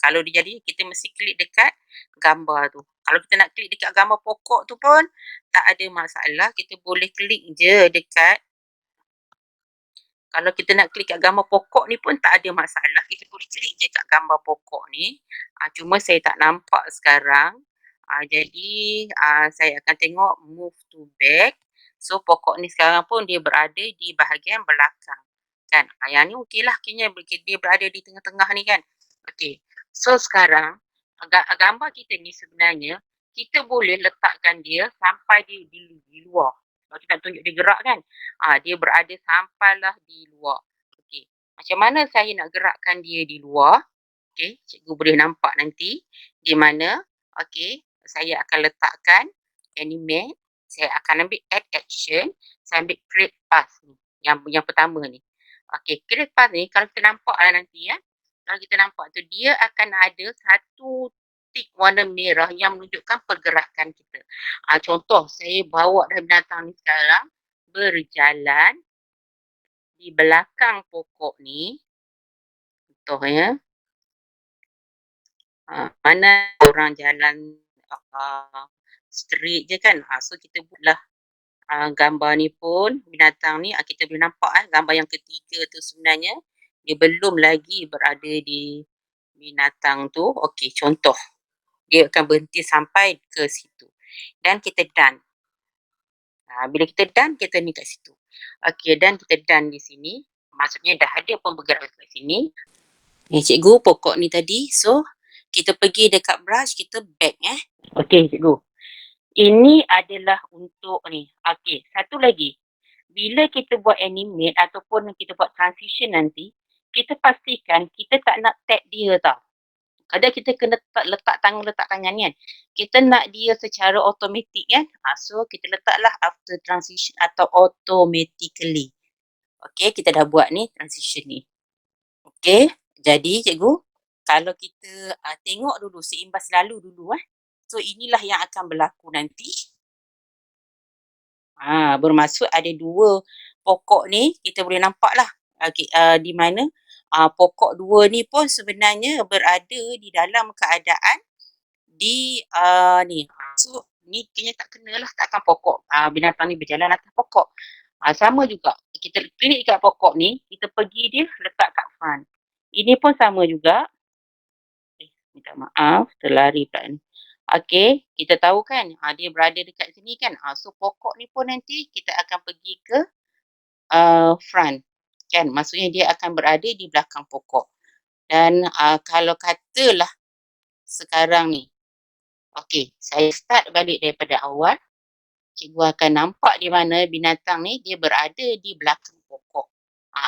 Kalau dia jadi, kita mesti klik dekat gambar tu. Kalau kita nak klik dekat gambar pokok tu pun, tak ada masalah. Kita boleh klik je dekat. Kalau kita nak klik kat gambar pokok ni pun tak ada masalah. Kita boleh klik je kat gambar pokok ni. Cuma saya tak nampak sekarang. Jadi saya akan tengok move to back. So pokok ni sekarang pun dia berada di bahagian belakang. Kan? Yang ni okey lah. Kayaknya dia berada di tengah-tengah ni kan. Okey. So sekarang gambar kita ni sebenarnya kita boleh letakkan dia sampai di luar. Kalau kita nak tunjuk dia gerak kan. Dia berada sampailah di luar. Okey. Macam mana saya nak gerakkan dia di luar? Okey, cikgu boleh nampak nanti di mana. Okey, saya akan letakkan animate. Saya akan ambil add action. Saya ambil create path ni. Yang pertama ni. Okey, create path ni kalau kita nampak lah nanti ya. Kalau kita nampak tu dia akan ada satu tik warna merah yang menunjukkan pergerakan kita. Contoh saya bawa binatang ni sekarang berjalan di belakang pokok ni. Contohnya mana orang jalan straight je kan. So kita buatlah gambar ni pun binatang ni kita boleh nampak gambar yang ketiga tu sebenarnya dia belum lagi berada di binatang tu. Okey, contoh dia akan berhenti sampai ke situ dan kita done. Bila kita done, kita ni kat situ. Okey, dan kita done di sini. Maksudnya dah ada pun bergerak kat sini. Cikgu, pokok ni tadi. So, kita pergi dekat brush, kita back Okey, cikgu. Ini adalah untuk ni. Okey, satu lagi. Bila kita buat animate ataupun kita buat transition nanti, kita pastikan kita tak nak tap dia tau. Kadang kita kena letak tangan kan. Kita nak dia secara automatik kan. So kita letaklah after transition atau automatically. Okey, kita dah buat ni transition ni. Okey, jadi cikgu, kalau kita tengok dulu seimbas lalu dulu So inilah yang akan berlaku nanti. Bermaksud ada dua pokok ni, kita boleh nampak lah di mana pokok dua ni pun sebenarnya berada di dalam keadaan di ni. So ni kena tak kenalah, takkan pokok binatang ni berjalan atas pokok. Sama juga, kita klik kat pokok ni, kita pergi dia letak kat front. Ini pun sama juga. Minta maaf, terlari pula ni. Okey, kita tahu kan dia berada dekat sini kan. So pokok ni pun nanti kita akan pergi ke front kan. Maksudnya dia akan berada di belakang pokok. Dan kalau katalah sekarang ni, okey, saya start balik daripada awal. Cikgu akan nampak di mana binatang ni dia berada di belakang pokok.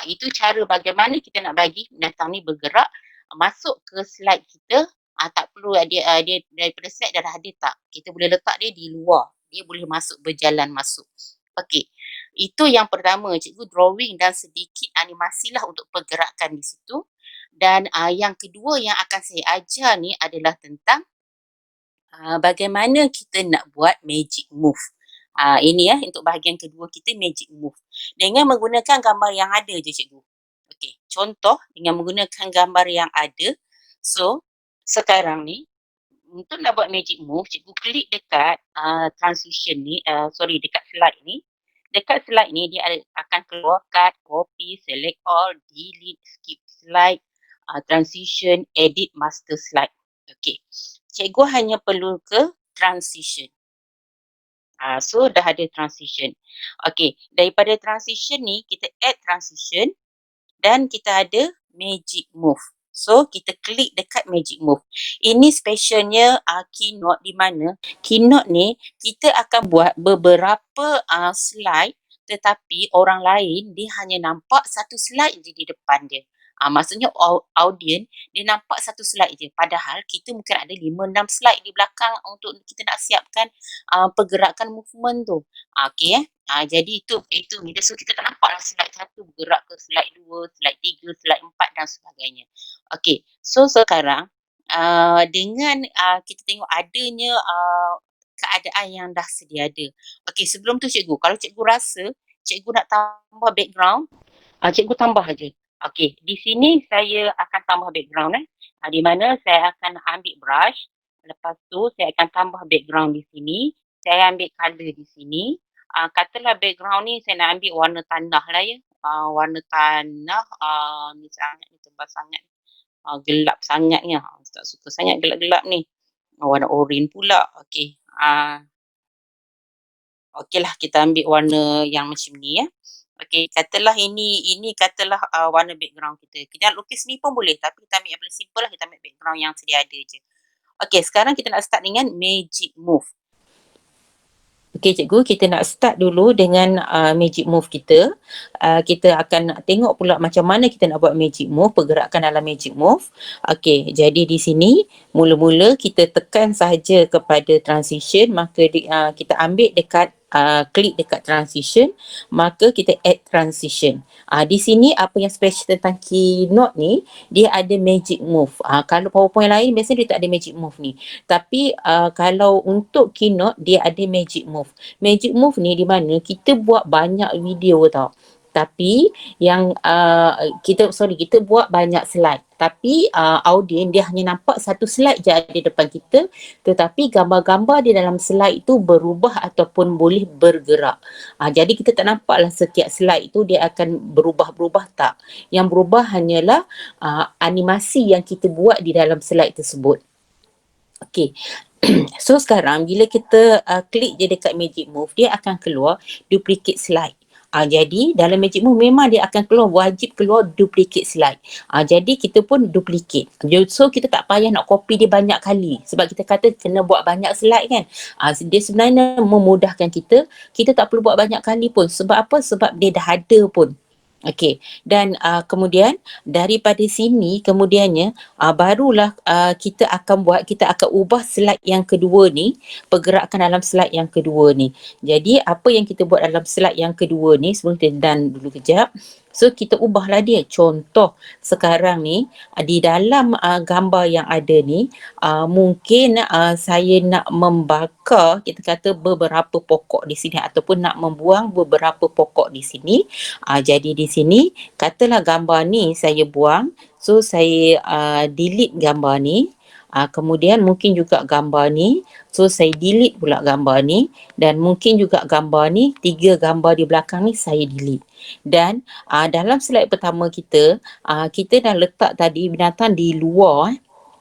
Itu cara bagaimana kita nak bagi binatang ni bergerak masuk ke slide kita. Tak perlu dia daripada slide dah ada tak. Kita boleh letak dia di luar. Dia boleh masuk, berjalan masuk. Okey. Itu yang pertama, cikgu drawing dan sedikit animasi lah untuk pergerakan di situ. Dan yang kedua yang akan saya ajar ni adalah tentang bagaimana kita nak buat magic move. Ini untuk bahagian kedua kita, magic move. Dengan menggunakan gambar yang ada je cikgu. Okey, contoh dengan menggunakan gambar yang ada. So, sekarang ni untuk nak buat magic move, cikgu klik dekat transition ni, dekat slide ni. Dekat slide ni dia akan keluar cut, copy, select all, delete, skip slide, transition, edit, master slide. Okey. Cikgu hanya perlu ke transition. So dah ada transition. Okey, daripada transition ni kita add transition dan kita ada magic move. So kita klik dekat magic move. Ini specialnya Keynote di mana Keynote ni kita akan buat beberapa slide tetapi orang lain dia hanya nampak satu slide je di depan dia. Maksudnya audience dia nampak satu slide je. Padahal kita mungkin ada 5-6 slide di belakang untuk kita nak siapkan pergerakan movement tu. Okey jadi itu ni. So kita tak nampak lah slide 1 bergerak ke slide 2, slide 3, slide 4 dan sebagainya. Okey, so sekarang dengan kita tengok adanya keadaan yang dah sedia ada. Okey, sebelum tu cikgu, kalau cikgu rasa cikgu nak tambah background, cikgu tambah aja. Okey, di sini saya akan tambah background di mana saya akan ambil brush. Lepas tu saya akan tambah background di sini. Saya ambil colour di sini. Katalah background ni saya nak ambil warna tanah lah ya. Warna tanah ni sangat ni tebal sangat. Gelap sangatnya. Tak suka sangat gelap-gelap ni. Warna oranye pula. Okey. Okeylah kita ambil warna yang macam ni ya. Okey, katalah ini katalah warna background kita. Kita nak lukis ni pun boleh tapi kita ambil yang paling simple lah, kita ambil background yang sedia ada je. Okey, sekarang kita nak start dengan magic move. Okey cikgu, kita nak start dulu dengan magic move kita. Kita akan tengok pula macam mana kita nak buat magic move, pergerakan dalam magic move. Okey, jadi di sini mula-mula kita tekan sahaja kepada transition, maka kita ambil dekat klik dekat transition, maka kita add transition. Di sini apa yang special tentang Keynote ni, dia ada magic move. Kalau PowerPoint lain biasanya dia tak ada magic move ni. Tapi kalau untuk Keynote dia ada magic move. Magic move ni di mana kita buat banyak video tau. Tapi yang kita buat banyak slide. Tapi audiens dia hanya nampak satu slide je ada depan kita, tetapi gambar-gambar di dalam slide itu berubah ataupun boleh bergerak. Jadi kita tak nampaklah setiap slide itu dia akan berubah-berubah, tak. Yang berubah hanyalah animasi yang kita buat di dalam slide tersebut. Okey. So sekarang bila kita klik je dekat magic move, dia akan keluar duplicate slide. Jadi dalam magic move memang dia akan keluar, wajib keluar duplicate slide. Jadi kita pun duplicate. So kita tak payah nak copy dia banyak kali. Sebab kita kata kena buat banyak slide kan. Dia sebenarnya memudahkan kita. Kita tak perlu buat banyak kali pun. Sebab apa? Sebab dia dah ada pun. Okey, dan kemudian daripada sini kemudiannya barulah kita akan ubah slide yang kedua ni, pergerakan dalam slide yang kedua ni. Jadi apa yang kita buat dalam slide yang kedua ni, sebelum kita done dulu kejap. So kita ubahlah dia. Contoh sekarang ni di dalam gambar yang ada ni, mungkin saya nak membakar, kita kata beberapa pokok di sini ataupun nak membuang beberapa pokok di sini. Jadi di sini katalah gambar ni saya buang, so saya delete gambar ni. Kemudian mungkin juga gambar ni, so saya delete pula gambar ni, dan mungkin juga gambar ni, 3 gambar di belakang ni saya delete. Dan dalam slide pertama kita dah letak tadi binatang di luar.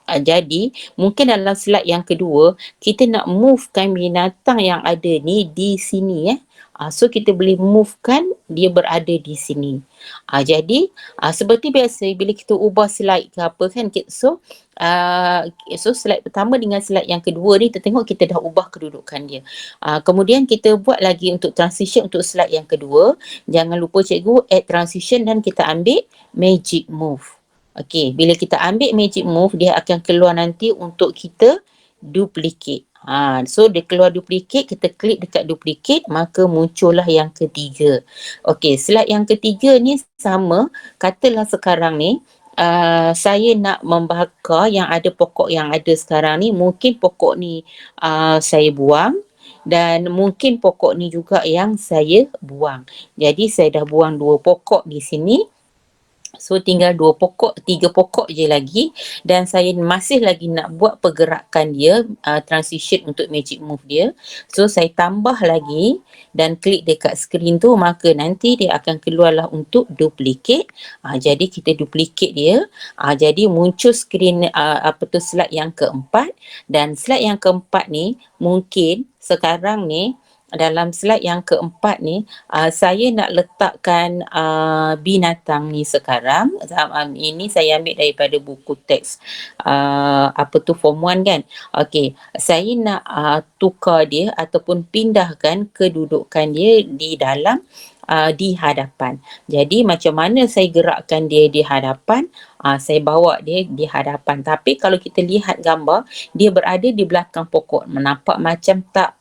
Jadi mungkin dalam slide yang kedua kita nak movekan binatang yang ada ni di sini so kita boleh movekan dia berada di sini. Jadi seperti biasa bila kita ubah slide ke apa kan, so slide pertama dengan slide yang kedua ni kita tengok kita dah ubah kedudukan dia. Kemudian kita buat lagi untuk transition untuk slide yang kedua. Jangan lupa cikgu add transition dan kita ambil magic move. Okey, bila kita ambil magic move dia akan keluar nanti untuk kita duplicate. So dia keluar duplicate, kita klik dekat duplicate, maka muncullah yang ketiga. Okey, slide yang ketiga ni sama, katalah sekarang ni saya nak membakar yang ada pokok yang ada sekarang ni, mungkin pokok ni saya buang dan mungkin pokok ni juga yang saya buang. Jadi saya dah buang 2 pokok di sini. So tinggal 3 pokok je lagi, dan saya masih lagi nak buat pergerakan dia, transition untuk magic move dia. So saya tambah lagi dan klik dekat skrin tu, maka nanti dia akan keluarlah untuk duplicate. Jadi kita duplicate dia. Jadi muncul skrin slide yang keempat, dan slide yang keempat ni mungkin sekarang ni dalam slide yang keempat ni saya nak letakkan binatang ni sekarang. Ini saya ambil daripada buku teks form 1 kan. Okey, saya nak tukar dia ataupun pindahkan kedudukan dia di dalam di hadapan. Jadi macam mana saya gerakkan dia di hadapan? Saya bawa dia di hadapan. Tapi kalau kita lihat gambar, dia berada di belakang pokok. Nampak macam tak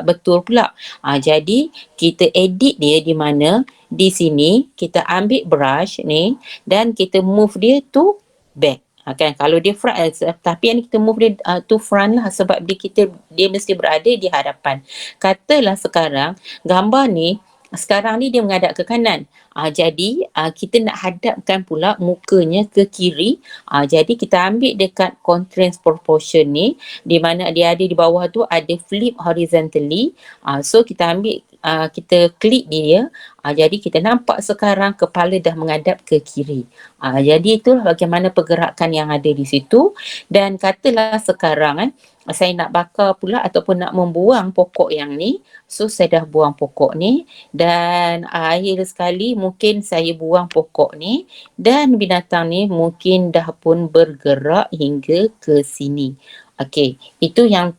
betul pula. Jadi kita edit dia di mana? Di sini kita ambil brush ni dan kita move dia to back. Kan kalau dia front, tapi yang kita move dia to front lah, sebab dia mesti berada di hadapan. Katalah sekarang gambar ni sekarang ni dia menghadap ke kanan. Jadi kita nak hadapkan pula mukanya ke kiri. Jadi kita ambil dekat constraint proportion ni, di mana dia ada di bawah tu ada flip horizontally. So kita ambil kita klik dia, jadi kita nampak sekarang kepala dah menghadap ke kiri. Jadi itulah bagaimana pergerakan yang ada di situ. Dan katalah sekarang saya nak bakar pula ataupun nak membuang pokok yang ni. So saya dah buang pokok ni dan akhir sekali mungkin saya buang pokok ni dan binatang ni mungkin dah pun bergerak hingga ke sini. Okey, itu yang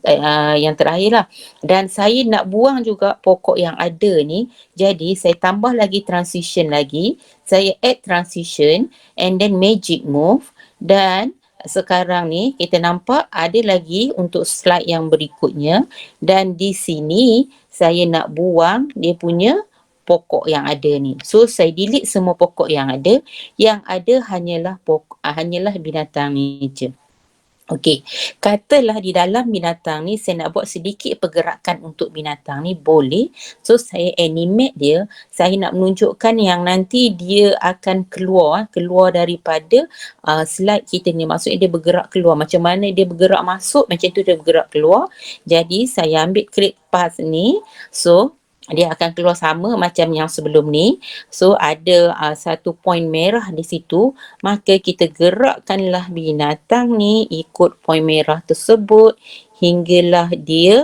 terakhir lah. Dan saya nak buang juga pokok yang ada ni. Jadi saya tambah lagi transition lagi. Saya add transition and then magic move. Dan sekarang ni kita nampak ada lagi untuk slide yang berikutnya. Dan di sini saya nak buang dia punya pokok yang ada ni. So saya delete semua pokok yang ada. Yang ada hanyalah binatang ni je. Okey, katalah di dalam binatang ni saya nak buat sedikit pergerakan untuk binatang ni, boleh. So saya animate dia, saya nak menunjukkan yang nanti dia akan keluar daripada slide kita ni. Maksudnya dia bergerak keluar, macam mana dia bergerak masuk, macam tu dia bergerak keluar. Jadi saya ambil create path ni, so dia akan keluar sama macam yang sebelum ni. So ada satu point merah di situ, maka kita gerakkanlah binatang ni ikut point merah tersebut hinggalah dia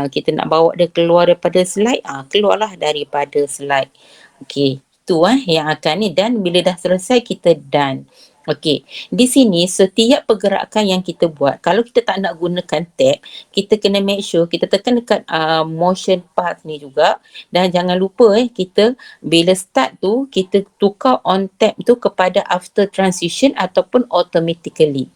kita nak bawa dia keluar daripada slide, keluarlah daripada slide. Okey, itu yang akan ni. Dan bila dah selesai kita done. Okey, di sini setiap pergerakan yang kita buat, kalau kita tak nak gunakan tab, kita kena make sure kita tekan dekat motion path ni juga. Dan jangan lupa kita bila start tu kita tukar on tab tu kepada after transition ataupun automatically.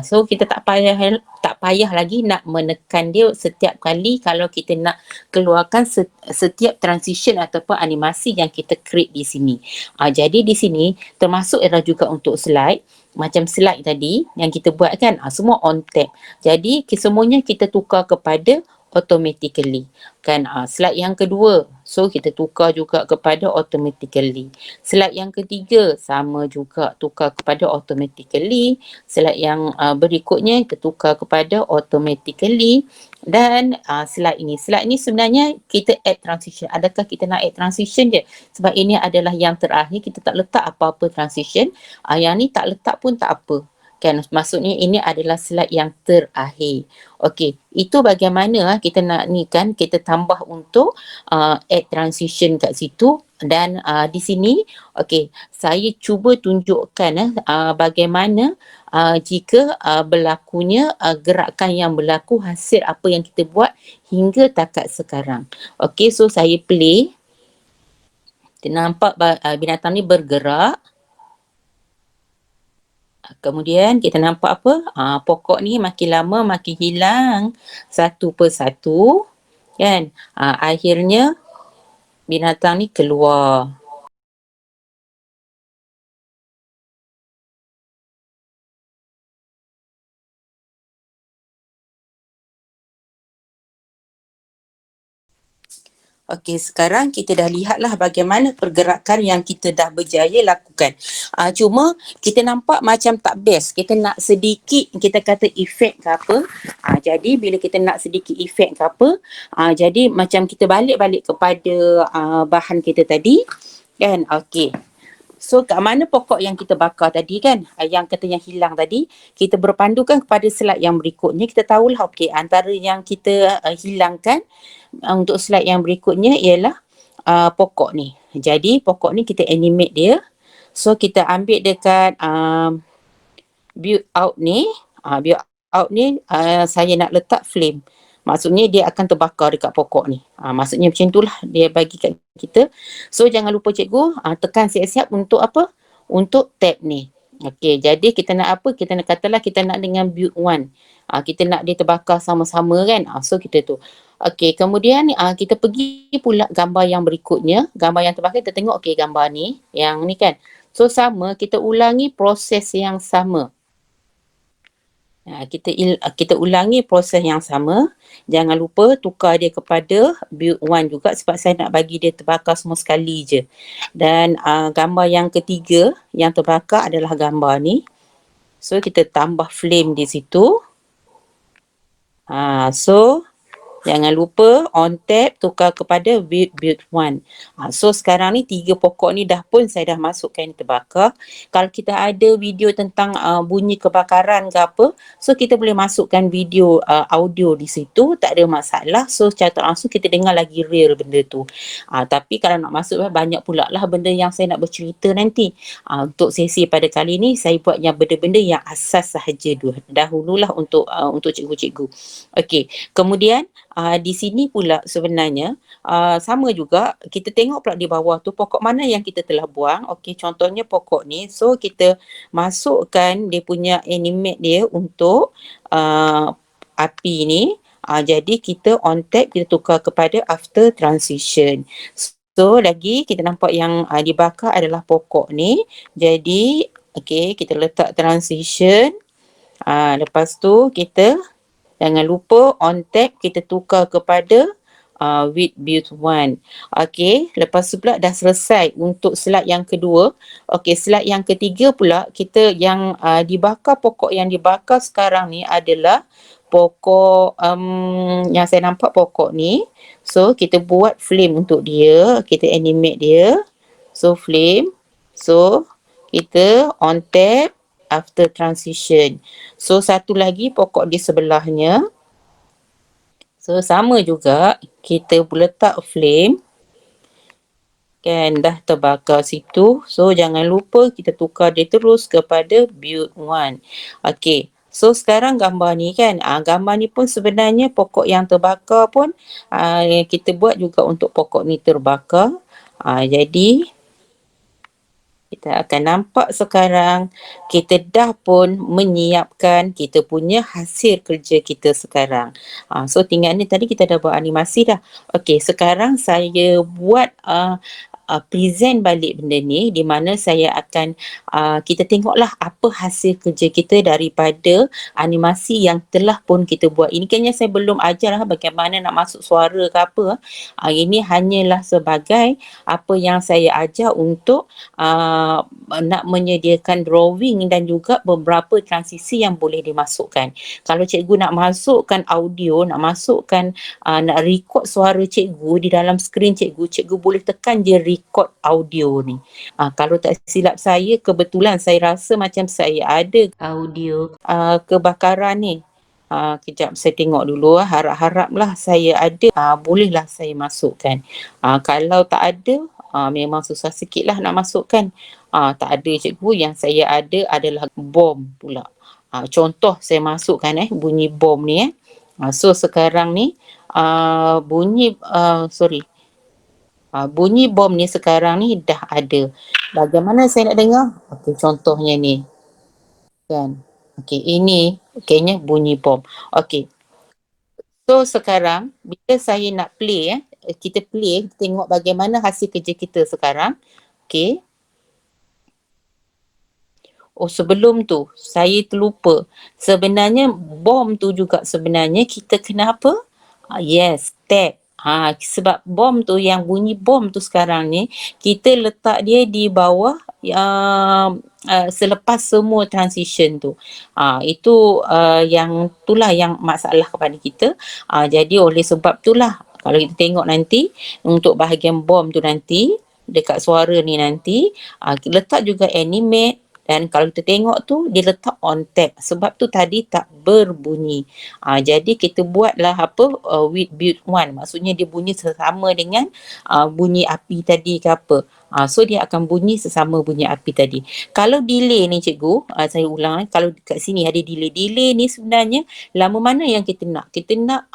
So kita tak payah lagi nak menekan dia setiap kali kalau kita nak keluarkan setiap transition ataupun animasi yang kita create di sini. Jadi di sini termasuk era juga untuk slide. Macam slide tadi yang kita buat kan, semua on tab. Jadi semuanya kita tukar kepada automatically kan. Slide yang kedua, so kita tukar juga kepada automatically. Slide yang ketiga sama juga, tukar kepada automatically. Slide yang berikutnya kita tukar kepada automatically. Dan slide ini sebenarnya kita add transition. Adakah kita nak add transition je? Sebab ini adalah yang terakhir, kita tak letak apa-apa transition. Yang ni tak letak pun tak apa kan, maksudnya ini adalah slide yang terakhir. Okey, itu bagaimana kita nak ni kan, kita tambah untuk add transition kat situ. Dan di sini okey, saya cuba tunjukkan bagaimana jika berlakunya gerakan yang berlaku hasil apa yang kita buat hingga takat sekarang. Okey, so saya play. Kita nampak binatang ni bergerak. Kemudian kita nampak apa? Pokok ni makin lama makin hilang satu persatu kan. Akhirnya binatang ni keluar. Okey, sekarang kita dah lihatlah bagaimana pergerakan yang kita dah berjaya lakukan. Cuma kita nampak macam tak best. Kita nak sedikit, kita kata efek ke apa. Jadi bila kita nak sedikit efek ke apa, jadi macam kita balik kepada bahan kita tadi. Kan? Okey. So kat mana pokok yang kita bakar tadi kan, yang katanya hilang tadi, kita berpandukan kepada slide yang berikutnya. Kita tahulah okey, antara yang kita hilangkan untuk slide yang berikutnya ialah pokok ni. Jadi pokok ni kita animate dia. So kita ambil dekat build out ni. Build out ni saya nak letak flame. Maksudnya dia akan terbakar dekat pokok ni. Maksudnya macam itulah dia bagi kat kita. So jangan lupa cikgu tekan siap-siap untuk apa? Untuk tab ni. Okey, jadi kita nak apa? Kita nak katalah kita nak dengan build 1. Kita nak dia terbakar sama-sama kan. So kita tu. Okey, kemudian kita pergi pula gambar yang berikutnya. Gambar yang terbakar kita tengok okey gambar ni. Yang ni kan. So sama, kita ulangi proses yang sama. Kita ulangi proses yang sama. Jangan lupa tukar dia kepada build 1 juga sebab saya nak bagi dia terbakar semua sekali je. Dan gambar yang ketiga yang terbakar adalah gambar ni. So kita tambah flame di situ. So Jangan lupa on tab tukar kepada build 1. So sekarang ni 3 pokok ni saya dah masukkan terbakar. Kalau kita ada video tentang bunyi kebakaran ke apa, so kita boleh masukkan video audio di situ, tak ada masalah. So secara tak langsung kita dengar lagi real benda tu. Tapi kalau nak masuk banyak pula lah benda yang saya nak bercerita nanti. Untuk sesi pada kali ni saya buat yang benda-benda yang asas sahaja dahululah untuk cikgu-cikgu. Okey, kemudian di sini pula sebenarnya sama juga kita tengok pula di bawah tu pokok mana yang kita telah buang. Okey, contohnya pokok ni. So kita masukkan dia punya animate dia untuk api ni. Jadi kita on tab kita tukar kepada after transition. So lagi kita nampak yang dibakar adalah pokok ni. Jadi okey, kita letak transition. Lepas tu kita jangan lupa on tab kita tukar kepada with build 1. Okey, lepas tu pula dah selesai untuk slide yang kedua. Okey, slide yang ketiga pula kita yang dibakar, pokok yang dibakar sekarang ni adalah pokok yang saya nampak pokok ni. So kita buat flame untuk dia, kita animate dia. So flame. So kita on tab after transition. So satu lagi pokok di sebelahnya. So sama juga kita letak flame. Kan dah terbakar situ. So jangan lupa kita tukar dia terus kepada build 1. Okey. So sekarang gambar ni kan. Gambar ni pun sebenarnya pokok yang terbakar pun kita buat juga untuk pokok ni terbakar. Jadi kita akan nampak sekarang kita dah pun menyiapkan kita punya hasil kerja kita sekarang. So tinggal ni tadi kita dah buat animasi dah. Okey, sekarang saya buat present balik benda ni di mana saya akan kita tengoklah apa hasil kerja kita daripada animasi yang telah pun kita buat. Ini kayaknya saya belum ajar bagaimana nak masuk suara ke apa. Ini hanyalah sebagai apa yang saya ajar untuk nak menyediakan drawing dan juga beberapa transisi yang boleh dimasukkan. Kalau cikgu nak masukkan audio, nak masukkan nak record suara cikgu di dalam skrin cikgu boleh tekan je record audio ni. Kalau tak silap saya, kebetulan saya rasa macam saya ada audio kebakaran ni. Kejap saya tengok dulu. Harap-haraplah saya ada. Bolehlah saya masukkan. Kalau tak ada, memang susah sikit lah nak masukkan. Tak ada cikgu, yang saya ada adalah bom pula. Contoh saya masukkan bunyi bom ni. So sekarang ni bunyi bom ni sekarang ni dah ada. Bagaimana saya nak dengar? Okey, contohnya ni. Kan? Okey, ini kayaknya bunyi bom. Okey. So sekarang bila saya nak play kita play, tengok bagaimana hasil kerja kita sekarang. Okey. Sebelum tu saya terlupa. Sebenarnya bom tu juga sebenarnya kita kena apa? Yes, tab. Sebab bom tu, yang bunyi bom tu sekarang ni kita letak dia di bawah selepas semua transition tu. Itu yang itulah yang masalah kepada kita. Jadi oleh sebab itulah kalau kita tengok nanti untuk bahagian bom tu nanti dekat suara ni nanti letak juga animate. Dan kalau kita tengok tu dia letak on tab sebab tu tadi tak berbunyi. Jadi kita buatlah with build 1. Maksudnya dia bunyi sesama dengan bunyi api tadi ke apa. So dia akan bunyi sesama bunyi api tadi. Kalau delay ni cikgu, saya ulang kalau kat sini ada delay. Delay ni sebenarnya lama mana yang kita nak? Kita nak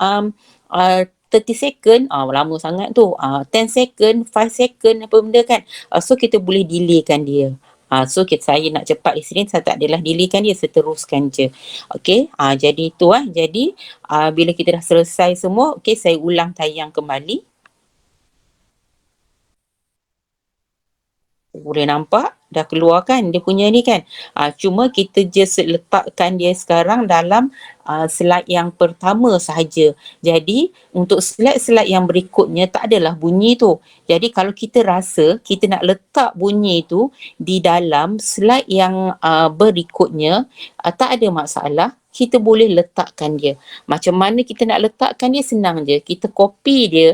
30 second, lama sangat tu. 10 second, 5 second apa benda kan. So kita boleh delaykan dia. So saya nak cepat di sini, saya tak adalah delaykan dia, saya teruskan je. Okey, jadi itu Jadi bila kita dah selesai semua, okey, saya ulang tayang kembali. Boleh nampak dah keluar kan dia punya ni kan. Cuma kita just letakkan dia sekarang dalam slide yang pertama sahaja. Jadi untuk slide-slide yang berikutnya tak adalah bunyi tu. Jadi kalau kita rasa kita nak letak bunyi tu di dalam slide yang berikutnya, tak ada masalah. kita boleh letakkan dia. Macam mana kita nak letakkan dia? Senang je. Kita copy dia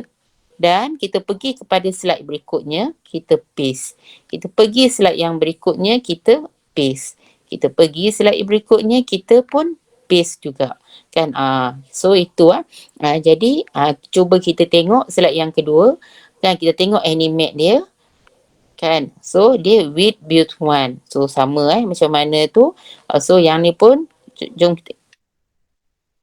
dan kita pergi kepada slide berikutnya, kita paste. Kita pergi slide yang berikutnya, kita paste. Kita pergi slide berikutnya, kita pun paste juga. Kan? So itu jadi cuba kita tengok slide yang kedua. Kan kita tengok animate dia. Kan? So dia with build one. So sama macam mana tu. So yang ni pun jom kita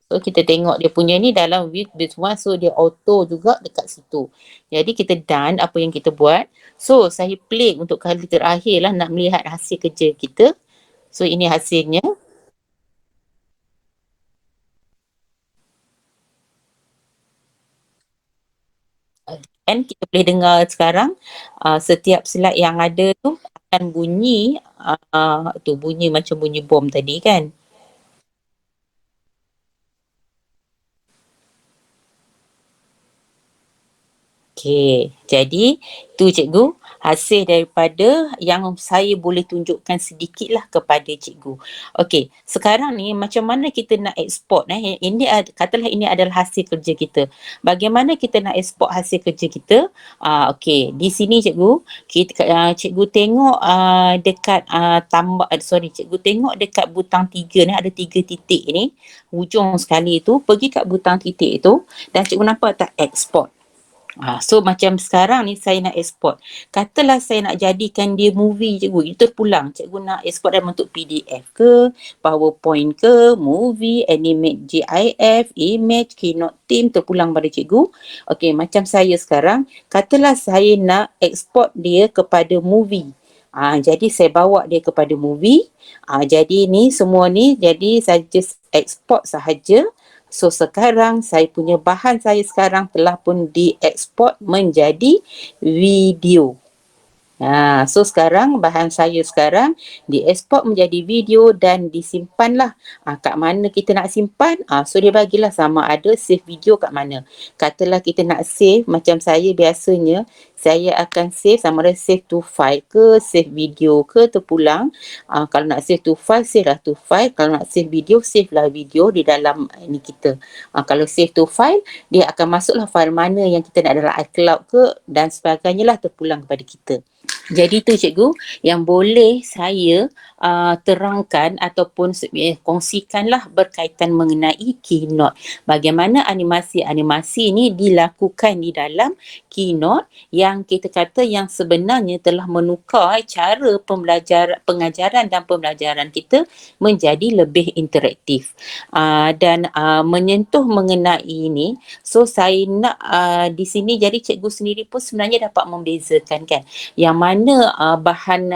So kita tengok dia punya ni dalam with one, so dia auto juga dekat situ. Jadi kita done apa yang kita buat. So saya play untuk kali terakhir lah nak melihat hasil kerja kita. So ini hasilnya. And kita boleh dengar sekarang setiap slide yang ada tu akan bunyi bunyi macam bunyi bom tadi kan. Okey, jadi tu cikgu hasil daripada yang saya boleh tunjukkan sedikitlah kepada cikgu. Okey, sekarang ni macam mana kita nak export ini katalah ini adalah hasil kerja kita. Bagaimana kita nak export hasil kerja kita? Okey, di sini cikgu cikgu tengok dekat cikgu tengok dekat butang 3 ni ada 3 titik ni, hujung sekali tu, pergi kat butang titik tu dan cikgu nampak tak export. So macam sekarang ni saya nak export. Katalah saya nak jadikan dia movie cikgu. Itu terpulang. Cikgu nak export dalam bentuk PDF ke, PowerPoint ke, movie, animate GIF, image, keynote team, terpulang pada cikgu. Okey, macam saya sekarang, katalah saya nak export dia kepada movie. Jadi saya bawa dia kepada movie. Jadi ni semua ni jadi saya just export sahaja. So sekarang saya punya bahan saya sekarang telah pun dieksport menjadi video. So sekarang bahan saya sekarang dieksport menjadi video dan disimpanlah. Kat mana kita nak simpan? So dia bagilah sama ada save video kat mana. Katalah kita nak save macam saya biasanya, saya akan save sama ada save to file ke, save video ke, terpulang. Kalau nak save to file, save lah to file. Kalau nak save video, save lah video di dalam ini kita. Kalau save to file, dia akan masuklah file mana yang kita nak dalam iCloud ke dan sebagainya lah, terpulang kepada kita. Jadi tu cikgu yang boleh saya terangkan ataupun kongsikanlah berkaitan mengenai Keynote. Bagaimana animasi-animasi ini dilakukan di dalam Keynote yang kita kata yang sebenarnya telah menukar cara pengajaran dan pembelajaran kita menjadi lebih interaktif. Dan menyentuh mengenai ini, so saya nak di sini jadi cikgu sendiri pun sebenarnya dapat membezakan kan yang mana bahan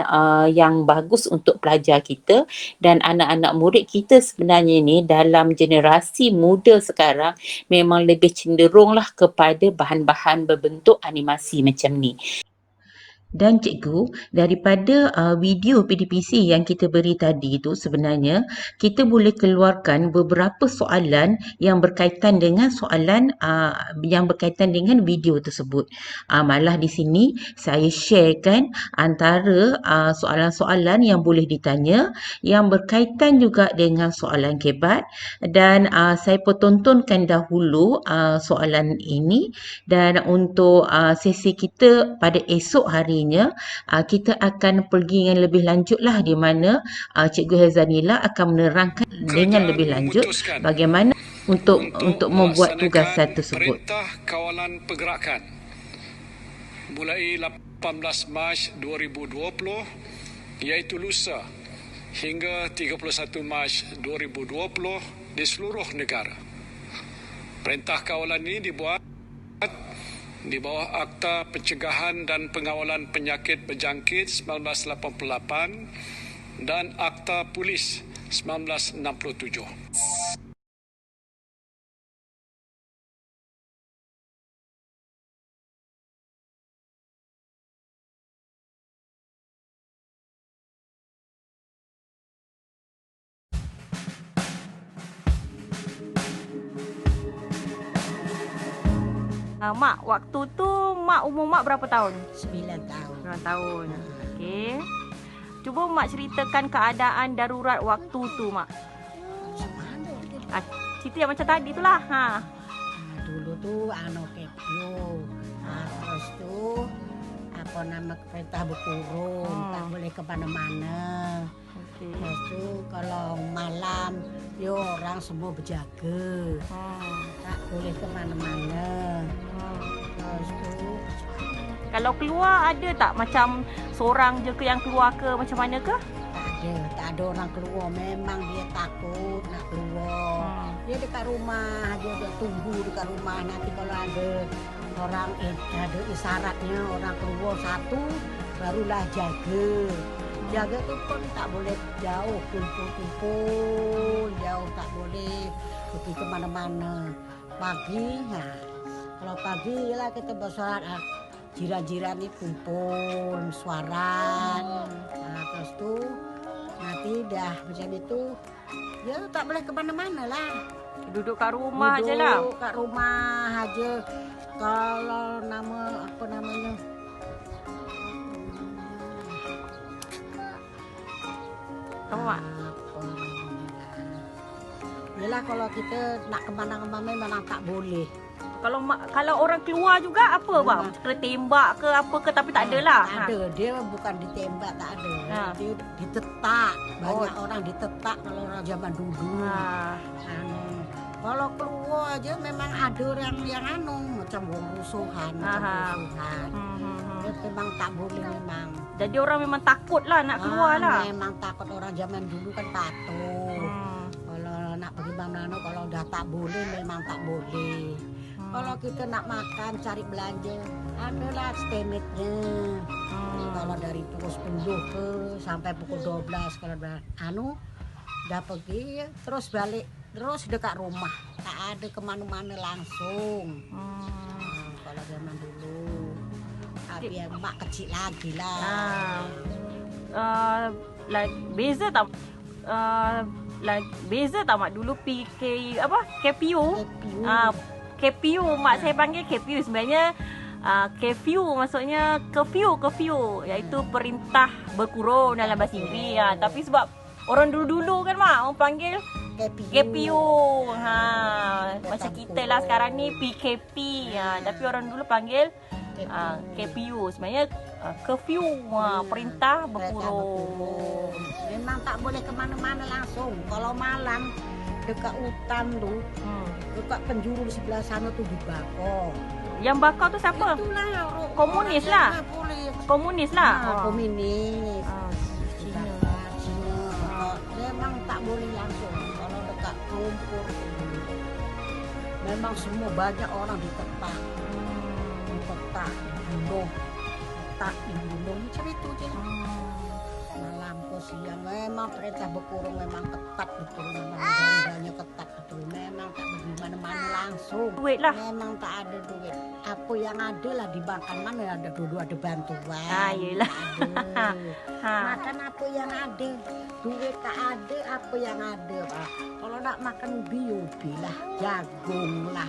yang bagus untuk pelajar kita dan anak-anak murid kita sebenarnya ni dalam generasi muda sekarang memang lebih cenderunglah kepada bahan-bahan berbentuk animasi macam ni. Dan cikgu, daripada video PDPC yang kita beri tadi tu sebenarnya kita boleh keluarkan beberapa soalan yang berkaitan dengan yang berkaitan dengan video tersebut. Malah di sini saya sharekan antara soalan-soalan yang boleh ditanya yang berkaitan juga dengan soalan kebat dan saya pertontonkan dahulu soalan ini dan untuk sesi kita pada esok hari kita akan pergi dengan lebih lanjutlah di mana Cikgu Hazanila akan menerangkan dengan lebih lanjut bagaimana untuk membuat tugasan tersebut. Perintah Kawalan Pergerakan mulai 18 Mac 2020 iaitu lusa hingga 31 Mac 2020 di seluruh negara. Perintah kawalan ini dibuat di bawah Akta Pencegahan dan Pengawalan Penyakit Berjangkit 1988 dan Akta Polis 1967. Mak, waktu tu umur mak berapa tahun? 9 tahun. 9 tahun. Okey. Cuba mak ceritakan keadaan darurat waktu tu, mak. Macam mana Cerita yang macam tadi tu lah. Dulu tuh Kepio. Terus tuh apa nama perintah berkurung, tak boleh ke mana-mana. Terus tuh kalau malam orang semua berjaga, tak boleh ke mana-mana. Terus tuh Kalau keluar ada tak macam seorang je ke yang keluar ke macam mana ke? tak ada orang keluar. Memang dia takut nak keluar. Dia dekat rumah, dia tunggu dekat rumah. Nanti kalau ada orang ada isyaratnya orang keluar satu, barulah jaga. Jaga tu pun tak boleh jauh, kumpul-kumpul jauh, tak boleh pergi ke mana-mana. Pagi, kalau pagi lah kita bersolat, jiran-jiran ni kumpul, suaran. Terus tu nanti dah macam itu, dia tak boleh ke mana-mana lah. Duduk kat rumah je lah. Duduk kat rumah aja. Kalau apa namanya? Apa mak? Yelah kalau kita nak ke mana-mana memang tak boleh. Kalau orang keluar juga apa bang? Kena tembak ke apa ke, tapi tak adalah. Tak ada, dia bukan ditembak, tak ada. Dia ditetak. Banyak orang ditetak kalau orang zaman dulu. Kalau keluar aja memang ada orang yang macam rusuhan, Dia memang tak boleh memang. Jadi orang memang takut lah nak keluar lah. Memang takut, orang zaman dulu kan patuh. Kalau nak pergi mana-mana, kalau dah tak boleh memang tak boleh. Kalau kita nak makan, cari belanja, adalah limitnya. Kalau dari pukul 10 ke sampai pukul 12, kalau dah pergi terus balik, terus dekat rumah, tak ada kemana-mana langsung. Kalau zaman dulu, tapi mak kecil lagi lah. Beza tak? Beza tak mak dulu KPU? KPU, mak saya panggil KPU. Sebenarnya curfew maksudnya curfew iaitu perintah berkurung dalam bahasa Inggeris. Tapi sebab orang dulu-dulu kan mak orang panggil KPU. Macam kita lah sekarang ni PKP. Tapi orang dulu panggil KPU. Sebenarnya curfew, perintah berkurung. Memang tak boleh ke mana-mana langsung. Kalau malam dekat hutan tu, dekat penjuru di sebelah sana tu dibakar. Yang bakar tu siapa? Itulah komunis lah. Komunis lah. Komunis. Cina. Memang tak boleh langsung. Kalau dekat lumpur memang semua banyak orang ditetak. Dibunuh. Macam itu je. Malam ke siang memang perintah berkurung memang ketat betul, memang undang-undangnya ketat betul, memang tak pergi mana-mana langsung. Duit lah. Memang tak ada duit. Apa yang ada lah dimakan, mana ada dulu ada bantuan. Yelah. Makan apa yang ada, duit tak ada, apa yang ada. Kalau nak makan ubi lah, jagung lah,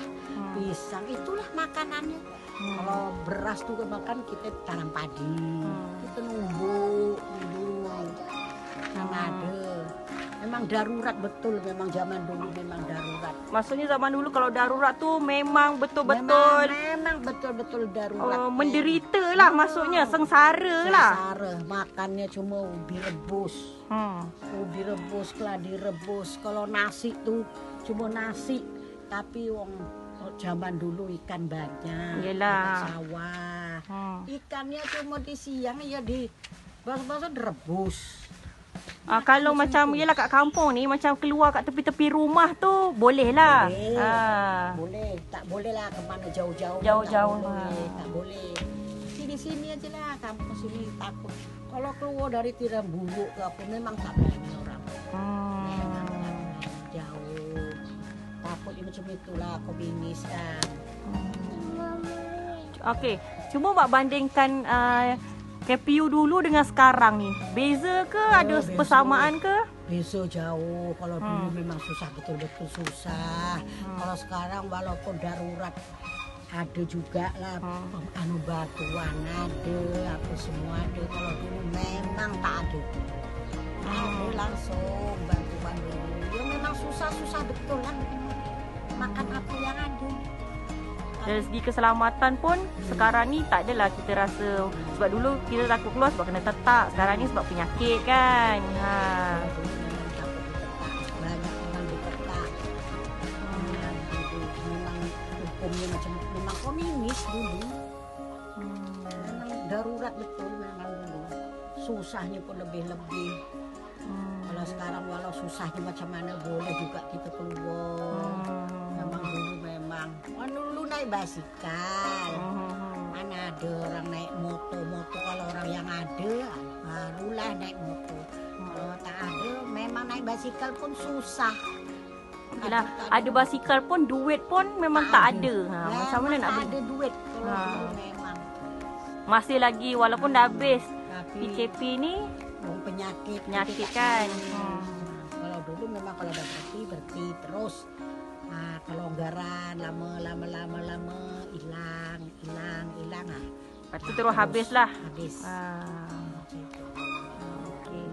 pisang, itulah makanannya. Kalau beras tuh makan kita tanam padi, kita numbuk dulu, ada. Memang darurat betul, memang zaman dulu memang darurat. Maksudnya zaman dulu kalau darurat tu memang betul-betul memang betul-betul darurat. Menderita lah, maksudnya sengsara lah. Sengsara, makannya cuma ubi rebus. Ubi rebus, keladi rebus. Kalau nasi tuh cuma nasi, tapi zaman dulu ikan banyak. Yelah. Sawah. Ikannya cuma di siang ya di bahasa direbus. Kalau macam yelah kat kampung ni, macam keluar kat tepi-tepi rumah tu boleh lah. Boleh. Tak boleh lah ke mana jauh-jauh. Jauh-jauh. Tak boleh. Sini-sini aja lah, kampung sini takut. Kalau keluar dari tiram bulu ke apa memang tak berani orang. Memang tak berani, jauh. Takut macam itulah komunis kan. Okey, cuba Mak bandingkan KPU dulu dengan sekarang ni. Beza ke? Ada persamaan ke? Beza jauh. Kalau dulu memang susah, betul-betul susah. Kalau sekarang walaupun darurat ada juga lah, bantuan ada, apa semua ada. Kalau dulu memang tak ada langsung bantuan dulu. Ya memang susah-susah betul lah. Dari segi keselamatan pun sekarang ni tak adalah kita rasa, sebab dulu kita takut keluar sebab kena tetak, sekarang ni sebab penyakit kan. Banyak orang ditetak. Memang hukumnya macam memang komunis dulu. Memang darurat betul memang dulu. Susahnya pun lebih-lebih. Kalau sekarang walau susahnya macam mana boleh juga kita keluar. Memang dulu memang. Dulu naik basikal. Mana ada orang naik motor kalau orang yang ada barulah naik motor. Kalau tak ada memang naik basikal pun susah. Yalah, ada basikal pun duit pun memang tak ada. Macam mana nak beli? Ada duit kalau dulu memang. Masih lagi walaupun dah habis Tapi PKP ni penyakit kan. Kalau dulu memang kalau dah berhenti terus. Kelonggaran lama hilang. Lepas tu terus habis lah. Habis. Macam itu. Okey.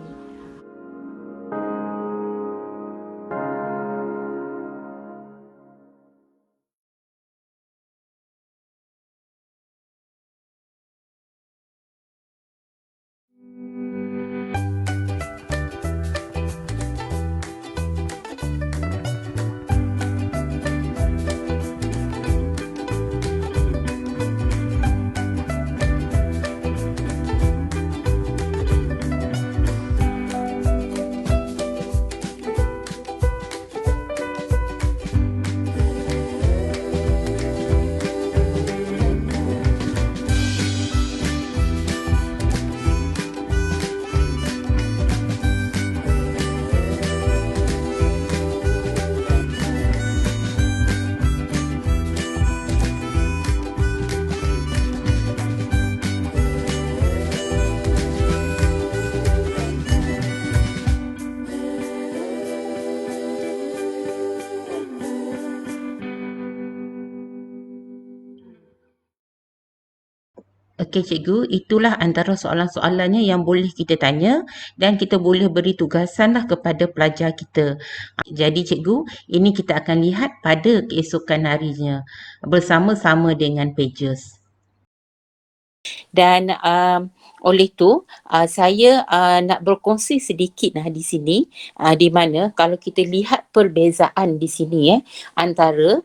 Okey cikgu, itulah antara soalan-soalannya yang boleh kita tanya dan kita boleh beri tugasanlah kepada pelajar kita. Jadi cikgu, ini kita akan lihat pada keesokan harinya bersama-sama dengan Pages. Dan oleh itu saya nak berkongsi sedikit di sini di mana kalau kita lihat perbezaan di sini antara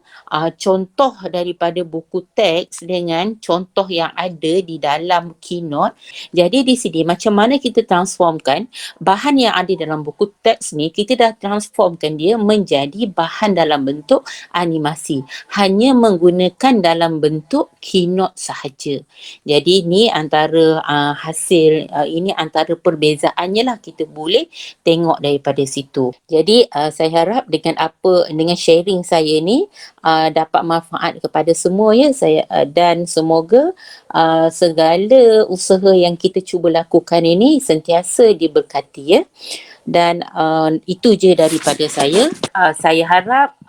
contoh daripada buku teks dengan contoh yang ada di dalam Keynote. Jadi di sini macam mana kita transformkan bahan yang ada dalam buku teks ni, kita dah transformkan dia menjadi bahan dalam bentuk animasi, hanya menggunakan dalam bentuk Keynote sahaja. Jadi ni antara hasil, ini antara perbezaannya lah, kita boleh tengok daripada situ. Jadi saya harap dengan sharing saya ni dapat manfaat kepada semua saya, dan semoga segala usaha yang kita cuba lakukan ini sentiasa diberkati Dan itu je daripada saya. Saya harap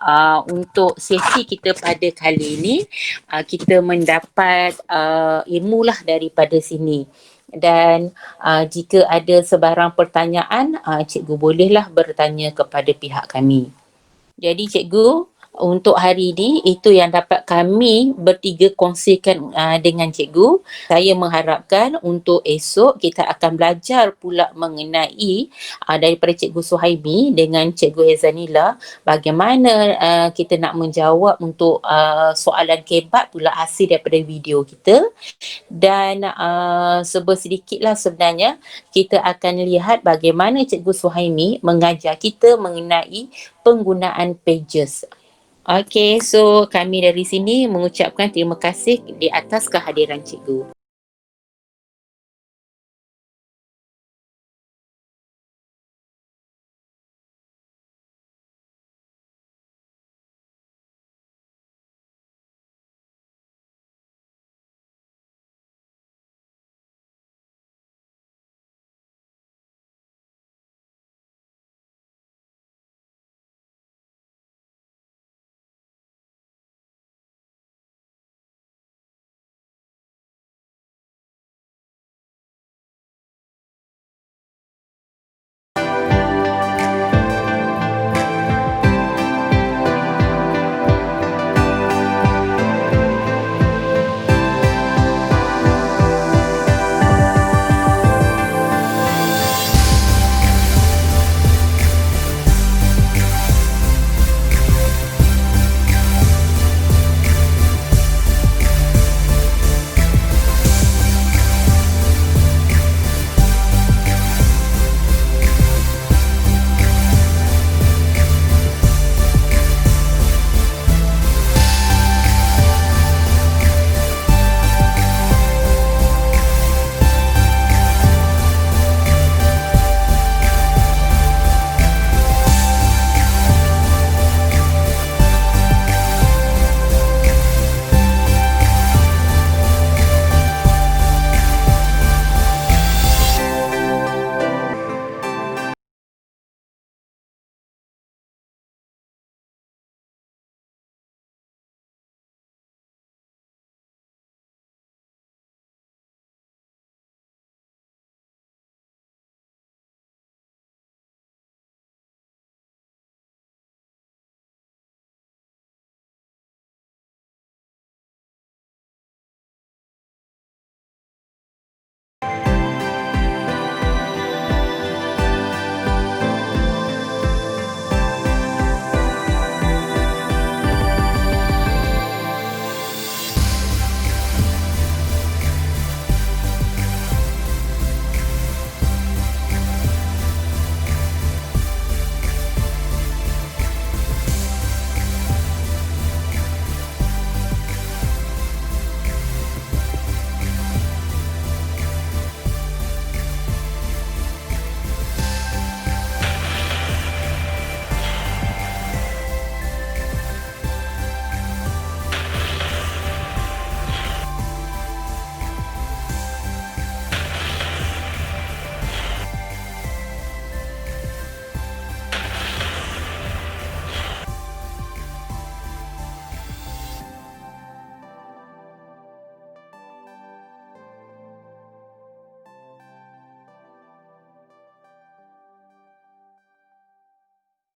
untuk sesi kita pada kali ini kita mendapat ilmu lah daripada sini. Dan jika ada sebarang pertanyaan, cikgu bolehlah bertanya kepada pihak kami. Jadi cikgu, untuk hari ini itu yang dapat kami bertiga kongsikan dengan cikgu. Saya mengharapkan untuk esok kita akan belajar pula mengenai daripada cikgu Suhaimi dengan cikgu Hezanila, bagaimana kita nak menjawab untuk soalan kebat pula hasil daripada video kita. Dan sedikitlah sebenarnya kita akan lihat bagaimana cikgu Suhaimi mengajar kita mengenai penggunaan Pages. Okay, so kami dari sini mengucapkan terima kasih di atas kehadiran cikgu.